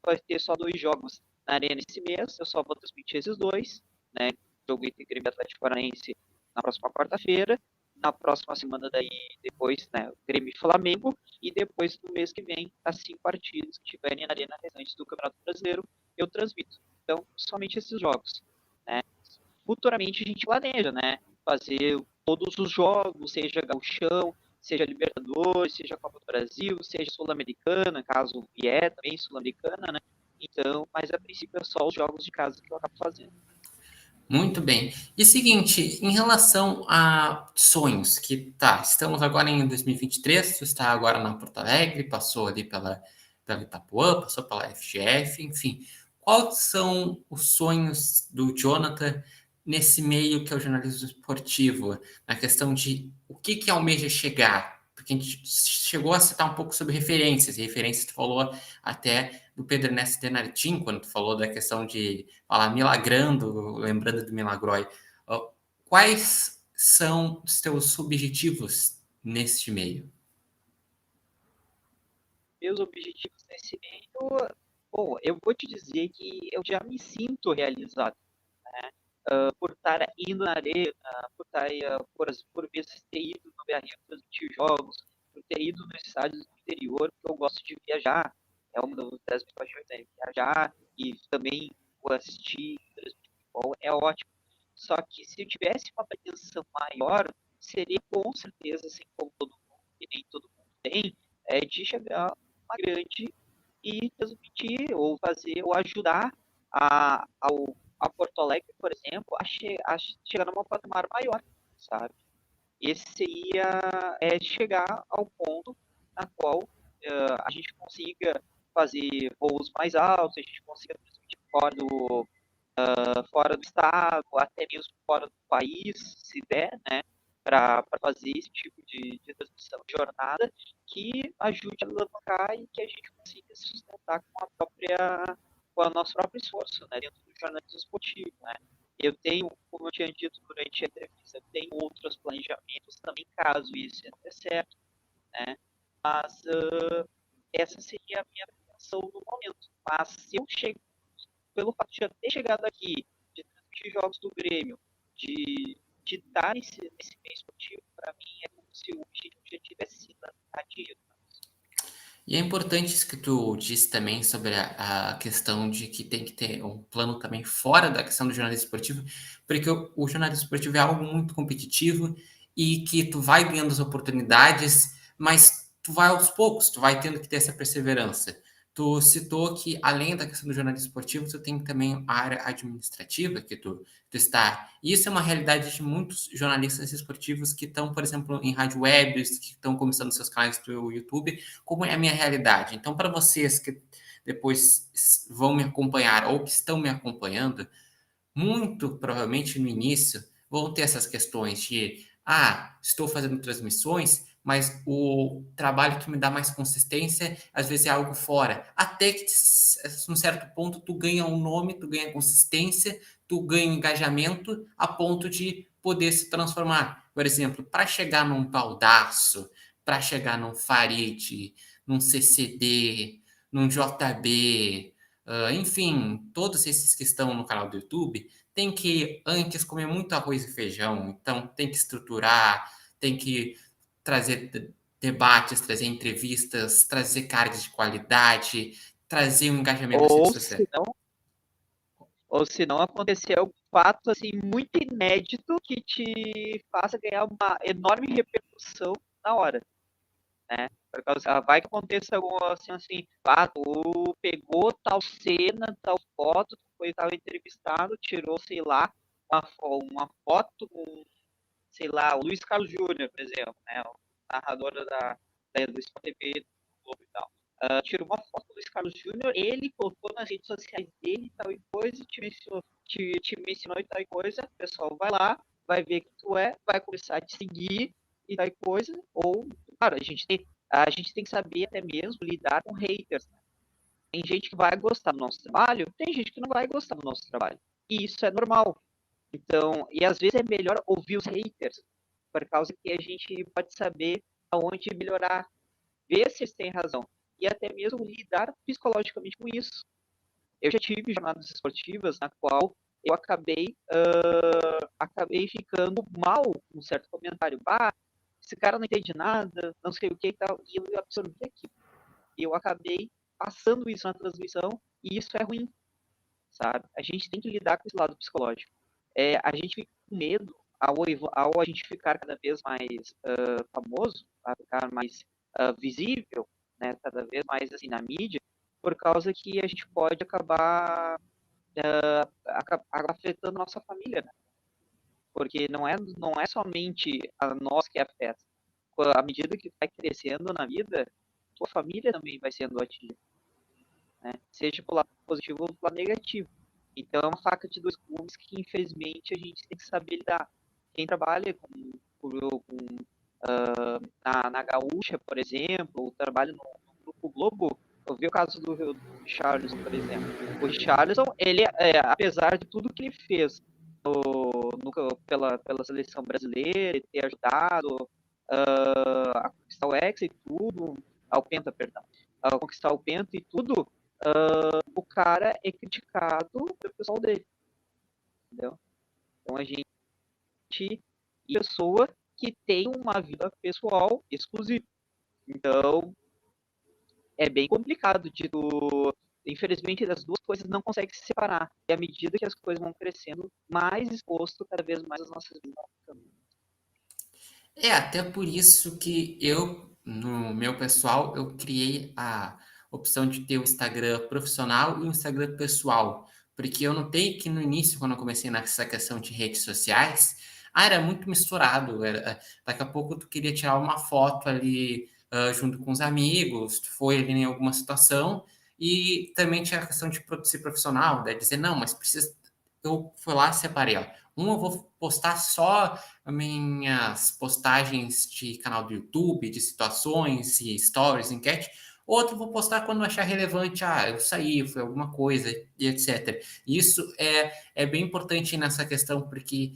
vai ter só 2 jogos na Arena esse mês, eu só vou transmitir esses 2, né? Jogo entre Grêmio e Atlético Paranaense na próxima quarta-feira. na próxima semana daí, depois, né, Grêmio e Flamengo, e depois no mês que vem, as 5 partidas que tiverem na arena restantes do Campeonato Brasileiro, eu transmito. Então, somente esses jogos, né? Futuramente a gente planeja, né, fazer todos os jogos, seja Gauchão, seja Libertadores, seja Copa do Brasil, seja Sul-Americana, caso vier também Sul-Americana, né? Então, mas a princípio é só os jogos de casa que eu acabo fazendo. Muito bem. E seguinte, em relação a sonhos, que tá, estamos agora em 2023, tu está agora na Porto Alegre, passou ali pela Itapuã, passou pela FGF, enfim. Quais são os sonhos do Jonathan nesse meio que é o jornalismo esportivo, na questão de o que almeja chegar? Porque a gente chegou a citar um pouco sobre referências, e referências tu falou até do Pedro Ernesto Denardim, quando tu falou da questão de falar milagrando, lembrando do Milagrói. Quais são os teus objetivos neste meio? Meus objetivos nesse meio, bom, eu vou te dizer que eu já me sinto realizado, né? Por estar indo na arena, por estar, por vezes ter ido no BR transmitir jogos, por ter ido nos estádios do interior, porque eu gosto de viajar, é uma das minhas paixões, né? Viajar e também assistir, transmitir futebol, é ótimo. Só que se eu tivesse uma pretensão maior, seria com certeza, assim como todo mundo, que nem todo mundo tem, de chegar uma grande e transmitir ou fazer ou ajudar a Porto Alegre, por exemplo, a chegar numa patamar maior, sabe? Esse seria chegar ao ponto na qual a gente consiga fazer voos mais altos, a gente consiga transmitir fora do estado, até mesmo fora do país, se der, né? Para fazer esse tipo de transmissão de jornada que ajude a alavancar e que a gente consiga se sustentar com o nosso próprio esforço, né, dentro do jornalismo esportivo, né. Eu tenho, como eu tinha dito durante a entrevista, eu tenho outros planejamentos também, caso isso não dê certo, né, mas essa seria a minha pretensão no momento. Mas se eu chego, pelo fato de já ter chegado aqui, de transmitir jogos do Grêmio, de estar nesse meio esportivo, para mim é como se o objetivo já tivesse sido atingido. E é importante isso que tu disse também sobre a questão de que tem que ter um plano também fora da questão do jornalismo esportivo, porque o jornalismo esportivo é algo muito competitivo e que tu vai ganhando as oportunidades, mas tu vai aos poucos, tu vai tendo que ter essa perseverança. Tu citou que, além da questão do jornalismo esportivo, tu tem também a área administrativa que tu está. E isso é uma realidade de muitos jornalistas esportivos que estão, por exemplo, em rádio webs, que estão começando seus canais do YouTube, como é a minha realidade. Então, para vocês que depois vão me acompanhar ou que estão me acompanhando, muito provavelmente no início vão ter essas questões de estou fazendo transmissões, mas o trabalho que me dá mais consistência às vezes é algo fora. Até que num certo ponto tu ganha um nome, tu ganha consistência, tu ganha um engajamento a ponto de poder se transformar. Por exemplo, para chegar num Baldaço, para chegar num Farid, num CCD, num JB, enfim, todos esses que estão no canal do YouTube, tem que antes comer muito arroz e feijão, então tem que estruturar, tem que trazer debates, trazer entrevistas, trazer cards de qualidade, trazer um engajamento nas redes Ou sociais. se não, ou se não acontecer algum fato assim muito inédito que te faça ganhar uma enorme repercussão na hora, né? Por causa, vai que aconteça algum assim, tu pegou tal cena, tal foto, tu foi tal entrevistado, tirou, sei lá, uma foto com, sei lá, o Luiz Carlos Júnior, por exemplo, né? O narrador do Sport TV do Globo e tal. Tirou uma foto do Luiz Carlos Júnior, ele colocou nas redes sociais dele tal e coisa, te mencionou e tal e coisa, o pessoal vai lá, vai ver que tu vai começar a te seguir e tal e coisa, ou, claro, a gente tem que saber até mesmo lidar com haters. Né? Tem gente que vai gostar do nosso trabalho, tem gente que não vai gostar do nosso trabalho. E isso é normal. Então, e às vezes é melhor ouvir os haters, por causa que a gente pode saber aonde melhorar, ver se eles têm razão e até mesmo lidar psicologicamente com isso. Eu já tive jornadas esportivas na qual eu acabei ficando mal com um certo comentário. Esse cara não entende nada, não sei o que e tal, e eu absorvi aquilo. E eu acabei passando isso na transmissão, e isso é ruim, sabe? A gente tem que lidar com esse lado psicológico. A gente fica com medo ao a gente ficar cada vez mais famoso, a ficar mais visível, né, cada vez mais assim na mídia, por causa que a gente pode acabar afetando nossa família, né? Porque não é somente a nós que afeta. À medida que vai crescendo na vida, tua família também vai sendo atingida, né? Seja pelo lado positivo ou pelo lado negativo. Então é uma faca de dois gumes que infelizmente a gente tem que saber lidar. Quem trabalha na Gaúcha, por exemplo, ou trabalha no Grupo Globo, eu vi o caso do Richarlison, por exemplo. O Richarlison, ele, apesar de tudo que ele fez pela seleção brasileira, ter ajudado a conquistar o Hexa e tudo, ao Penta, perdão, a conquistar o Penta e tudo, o cara é criticado pelo pessoal dele, entendeu? Então a gente é pessoa que tem uma vida pessoal exclusiva. Então é bem complicado de tu. Infelizmente, as duas coisas não conseguem se separar. E à medida que as coisas vão crescendo, mais exposto cada vez mais as nossas vidas. Até por isso que eu, no meu pessoal, eu criei a opção de ter o Instagram profissional e o Instagram pessoal. Porque eu notei que no início, quando eu comecei nessa questão de redes sociais, era muito misturado. Daqui a pouco tu queria tirar uma foto ali junto com os amigos, tu foi ali em alguma situação, e também tinha a questão de ser profissional, né? Dizer, não, mas precisa. Eu fui lá e separei, ó. Eu vou postar só minhas postagens de canal do YouTube, de situações e stories, enquete. Outro vou postar quando achar relevante, eu saí, foi alguma coisa, e etc. Isso é bem importante nessa questão, porque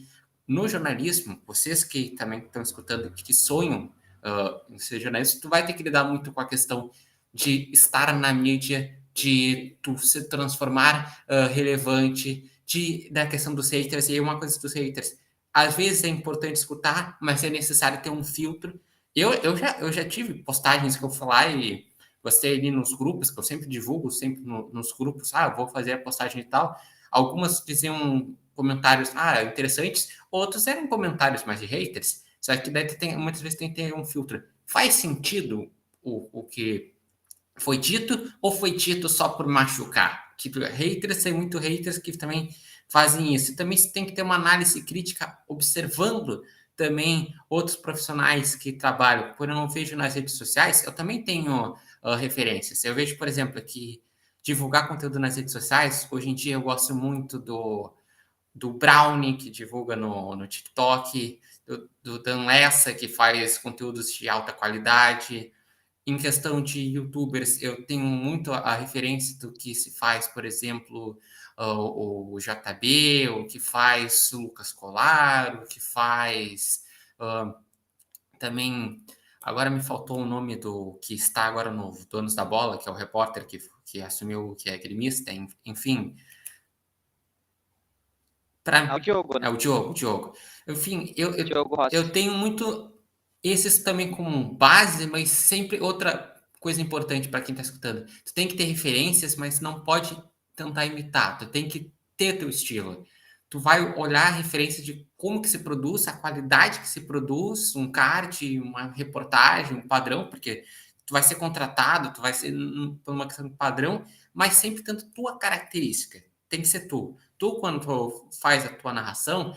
no jornalismo, vocês que também estão escutando, que sonham em ser jornalista, tu vai ter que lidar muito com a questão de estar na mídia, de tu se transformar relevante, da questão dos haters, e aí uma coisa dos haters, às vezes é importante escutar, mas é necessário ter um filtro. Eu já tive postagens que eu fui lá e gostei ali nos grupos, que eu sempre divulgo, sempre nos grupos, vou fazer a postagem e tal. Algumas diziam comentários, interessantes, outros eram comentários mais de haters, só que daí muitas vezes tem que ter um filtro. Faz sentido o que foi dito ou foi dito só por machucar? Que haters, tem muito haters que também fazem isso. E também você tem que ter uma análise crítica observando também outros profissionais que trabalham. Quando eu vejo nas redes sociais, eu também tenho referências. Eu vejo, por exemplo, que divulgar conteúdo nas redes sociais, hoje em dia eu gosto muito do Brownie, que divulga no TikTok, do Dan Lessa, que faz conteúdos de alta qualidade. Em questão de youtubers, eu tenho muito a referência do que se faz, por exemplo, o JB, o que faz o Lucas Colar, o que faz também. Agora me faltou o nome do que está agora no Donos da Bola, que é o repórter que assumiu que é gremista, enfim. É o Diogo, É né? o Diogo. Enfim, Diogo eu Rossi. tenho muito esses também como base, mas sempre outra coisa importante para quem está escutando. Tu tem que ter referências, mas não pode tentar imitar. Tu tem que ter teu estilo. Tu vai olhar a referência de como que se produz, a qualidade que se produz, um card, uma reportagem, um padrão, porque tu vai ser contratado, tu vai ser por uma questão de padrão, mas sempre tendo tua característica. Tem que ser tu. Tu, quando tu faz a tua narração,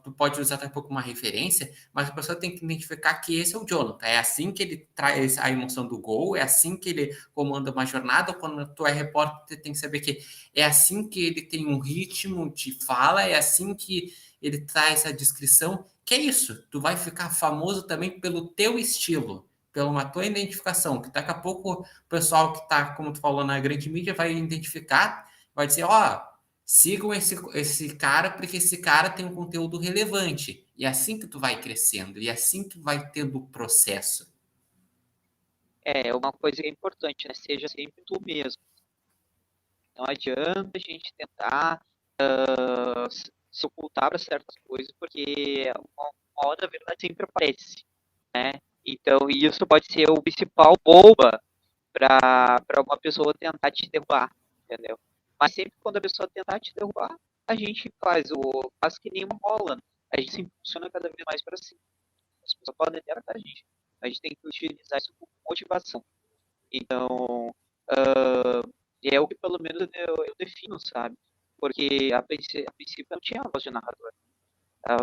tu pode usar até um pouco uma referência, mas a pessoa tem que identificar que esse é o Jonathan. É assim que ele traz a emoção do gol, é assim que ele comanda uma jornada. Quando tu é repórter, tu tem que saber que é assim que ele tem um ritmo de fala, é assim que ele traz a descrição. Que é isso, tu vai ficar famoso também pelo teu estilo, pela tua identificação, que daqui a pouco o pessoal que está, como tu falou, na grande mídia vai identificar, vai dizer, sigam esse cara, porque esse cara tem um conteúdo relevante. E é assim que tu vai crescendo, e é assim que vai tendo o processo. Uma coisa que é importante, né? Seja sempre tu mesmo. Não adianta a gente tentar se ocultar para certas coisas, porque uma hora a verdade sempre aparece, né? Então, isso pode ser o principal bomba para uma pessoa tentar te derrubar, entendeu? Mas sempre quando a pessoa tentar te derrubar, a gente faz que nem uma bola, né? A gente se impulsiona cada vez mais para cima. As pessoas podem até atacar a gente tem que utilizar isso como motivação. Então, é o que pelo menos eu defino, sabe? Porque a princípio eu não tinha voz de narrador.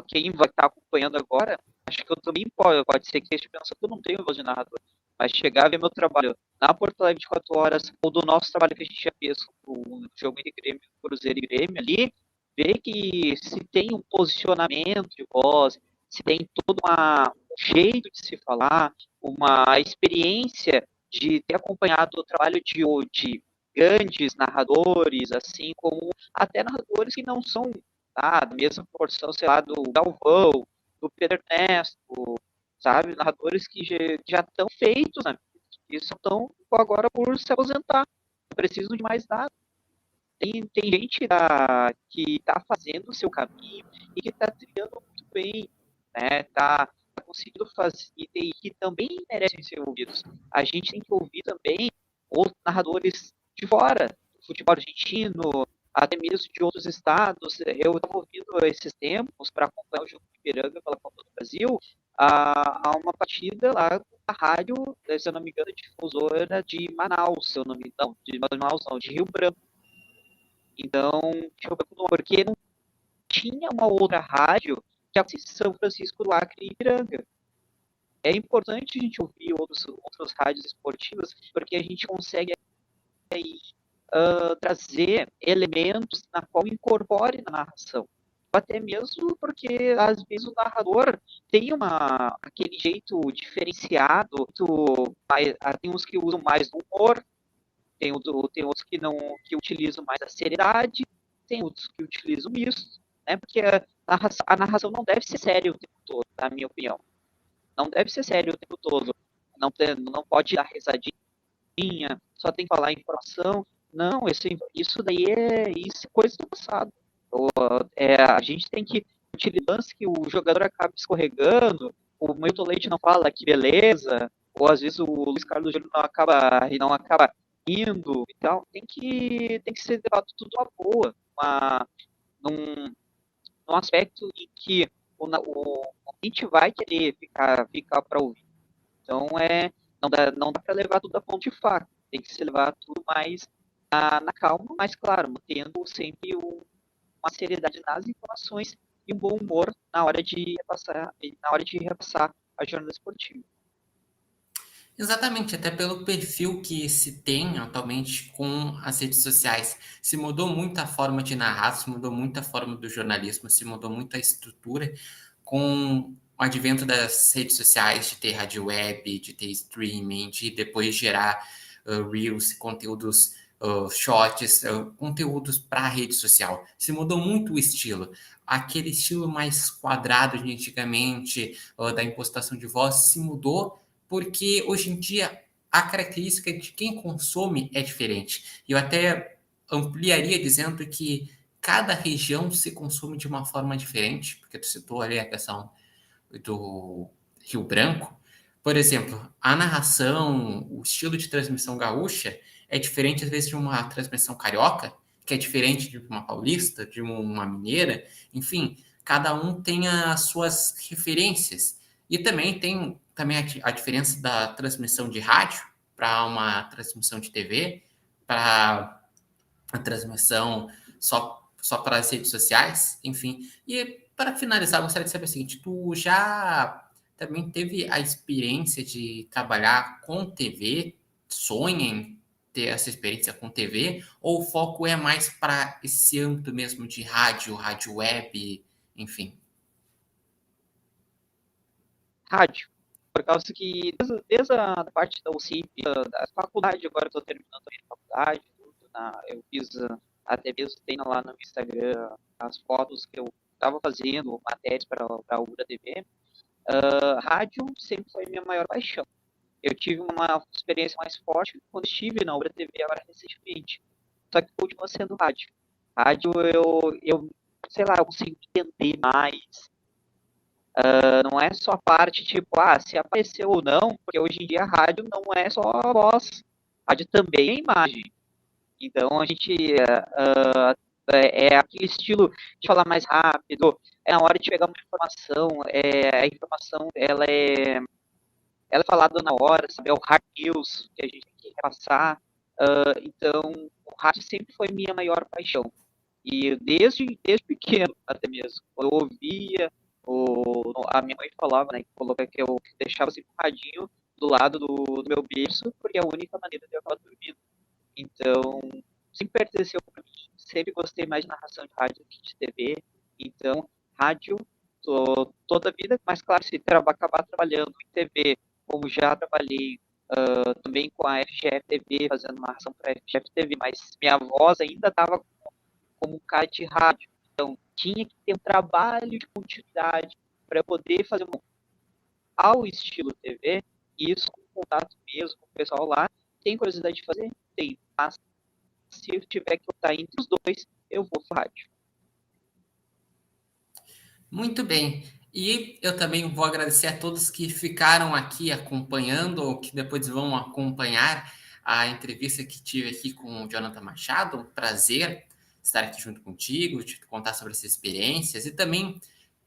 Quem vai estar acompanhando agora, acho que eu também pode ser que esteja pensando que eu não tenho voz de narrador. Mas chegar a ver meu trabalho na Porto Alegre 24 horas, ou do nosso trabalho que a gente já fez com o jogo entre Grêmio, Cruzeiro e Grêmio ali, ver que se tem um posicionamento de voz, se tem todo um jeito de se falar, uma experiência de ter acompanhado o trabalho de grandes narradores, assim como até narradores que não são da mesma proporção, sei lá, do Galvão, do Pedro Ernesto, sabe? Narradores que já estão feitos, né? E só estão agora por se aposentar. Não precisam de mais nada. Tem gente que está fazendo o seu caminho e que está trilhando muito bem, né? Tá conseguindo fazer e que também merecem ser ouvidos. A gente tem que ouvir também os narradores de fora, do futebol argentino, até mesmo de outros estados. Eu estava ouvindo esses tempos para acompanhar o jogo de Ipiranga pela Copa do Brasil, a uma partida lá da rádio, se eu não me engano, difusora de Manaus, se eu não me engano, de Manaus não, de Rio Branco. Então, porque não tinha uma outra rádio que acontecesse em São Francisco do Acre e Ipiranga. É importante a gente ouvir outras rádios esportivas, porque a gente consegue aí, trazer elementos na qual incorpore na narração. Até mesmo porque, às vezes, o narrador tem aquele jeito diferenciado, tem uns que usam mais do humor, tem outros que não que utilizam mais a seriedade, tem outros que utilizam isso, né? Porque a narração não deve ser séria o tempo todo, na minha opinião. Não deve ser sério o tempo todo. Não pode dar risadinha, só tem que falar informação. Não, isso daí isso é coisa do passado. A gente tem que utilizar que o jogador acaba escorregando, o Milton Leite não fala que beleza, ou às vezes o Luiz Carlos Júnior não acaba indo e tal. Tem que ser levado tudo à boa, num, num aspecto em que o ouvinte vai querer ficar para ouvir. Então, não dá para levar tudo a ponto de faca. Tem que se levar tudo mais na calma, mas, claro, mantendo sempre uma seriedade nas informações e um bom humor na hora de repassar a jornada esportiva. Exatamente, até pelo perfil que se tem atualmente com as redes sociais. Se mudou muito a forma de narrar, se mudou muito a forma do jornalismo, se mudou muito a estrutura com o advento das redes sociais, de ter rádio web, de ter streaming, de depois gerar reels, conteúdos, shorts, conteúdos para a rede social. Se mudou muito o estilo. Aquele estilo mais quadrado de antigamente, da impostação de voz, se mudou porque hoje em dia a característica de quem consome é diferente. Eu até ampliaria dizendo que cada região se consome de uma forma diferente, porque tu citou ali a questão do Rio Branco. Por exemplo, a narração, o estilo de transmissão gaúcha é diferente às vezes de uma transmissão carioca, que é diferente de uma paulista, de uma mineira, enfim, cada um tem as suas referências. E também tem a diferença da transmissão de rádio para uma transmissão de TV, para a transmissão só para as redes sociais, enfim. E para finalizar, gostaria de saber o seguinte: tu já também teve a experiência de trabalhar com TV? Sonha em ter essa experiência com TV? Ou o foco é mais para esse âmbito mesmo de rádio web, enfim? Rádio. Por causa que, desde a parte da UCIP, da faculdade, agora estou terminando a minha faculdade, eu fiz, até mesmo tem lá no Instagram as fotos que eu estava fazendo, matérias para a UBRA TV. Rádio sempre foi minha maior paixão. Eu tive uma experiência mais forte quando estive na UBRA TV agora recentemente. Só que continua sendo rádio. Rádio, eu sei lá, eu consigo entender mais. Não é só a parte, tipo, se apareceu ou não, porque hoje em dia a rádio não é só a voz, a rádio também é imagem. Então a gente é aquele estilo de falar mais rápido, é a hora de pegar uma informação, a informação ela é falada na hora, sabe? É o hard news que a gente tem que passar. Então, o rádio sempre foi minha maior paixão. E desde pequeno, até mesmo, quando eu ouvia, a minha mãe falava, né, que eu deixava sempre um radinho do lado do meu berço, porque é a única maneira de eu acabar dormindo. Então, sempre pertenceu para mim, sempre gostei mais de narração de rádio que de TV. Então, rádio, toda a vida, mas claro, se acabar trabalhando em TV, como já trabalhei também com a FGF TV, fazendo narração para a FGF TV, mas minha voz ainda estava como um cara de rádio. Então, tinha que ter um trabalho de continuidade para poder fazer ao estilo TV, e isso com contato mesmo com o pessoal lá. Tem curiosidade de fazer? Tem. Mas se eu tiver que optar entre os dois, eu vou para rádio. Muito bem. E eu também vou agradecer a todos que ficaram aqui acompanhando ou que depois vão acompanhar a entrevista que tive aqui com o Jonathan Machado. Um prazer estar aqui junto contigo, te contar sobre essas experiências e também,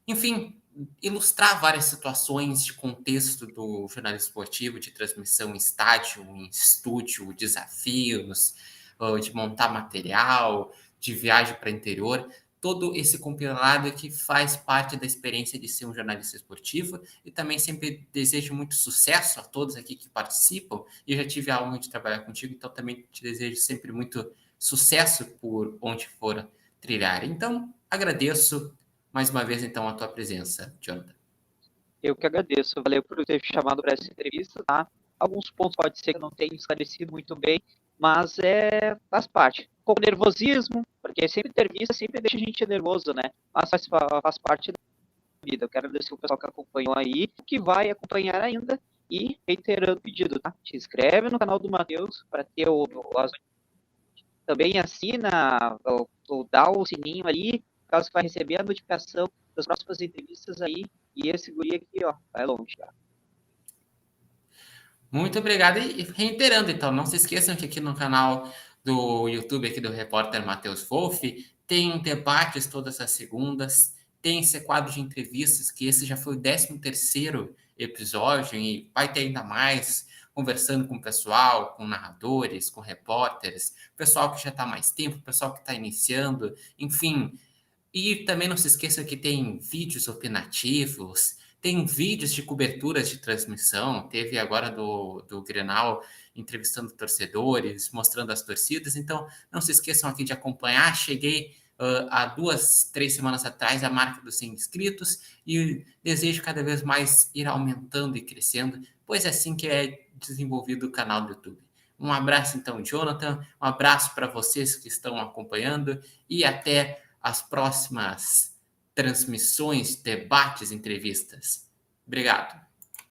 enfim, ilustrar várias situações de contexto do jornalismo esportivo, de transmissão em estádio, em estúdio, desafios, de montar material, de viagem para o interior, todo esse compilado que faz parte da experiência de ser um jornalista esportivo, e também sempre desejo muito sucesso a todos aqui que participam, e eu já tive a honra de trabalhar contigo, então também te desejo sempre muito sucesso por onde for trilhar. Então, agradeço mais uma vez, então, a tua presença, Jonathan. Eu que agradeço. Valeu por ter chamado para essa entrevista, tá? Alguns pontos pode ser que eu não tenha esclarecido muito bem, mas faz parte. Um pouco nervosismo, porque sempre entrevista sempre deixa a gente nervoso, né? Mas faz parte da vida. Eu quero agradecer o pessoal que acompanhou aí, que vai acompanhar ainda, e reiterando o pedido, tá? Se inscreve no canal do Matheus para ter também assina, ou dá o sininho ali, caso você vai receber a notificação das próximas entrevistas aí, e esse guri aqui, ó, vai longe, tá? Muito obrigado. E reiterando, então, não se esqueçam que aqui no canal do YouTube, aqui do repórter Matheus Wolff, tem debates todas as segundas, tem esse quadro de entrevistas, que esse já foi o 13º episódio, e vai ter ainda mais, conversando com o pessoal, com narradores, com repórteres, pessoal que já está há mais tempo, pessoal que está iniciando, enfim. E também não se esqueça que tem vídeos opinativos, tem vídeos de coberturas de transmissão, teve agora do Grenal entrevistando torcedores, mostrando as torcidas, então não se esqueçam aqui de acompanhar. Cheguei há 2, 3 semanas atrás a marca dos 100 inscritos e desejo cada vez mais ir aumentando e crescendo, pois é assim que é desenvolvido o canal do YouTube. Um abraço então, Jonathan, um abraço para vocês que estão acompanhando e até as próximas transmissões, debates, entrevistas. Obrigado.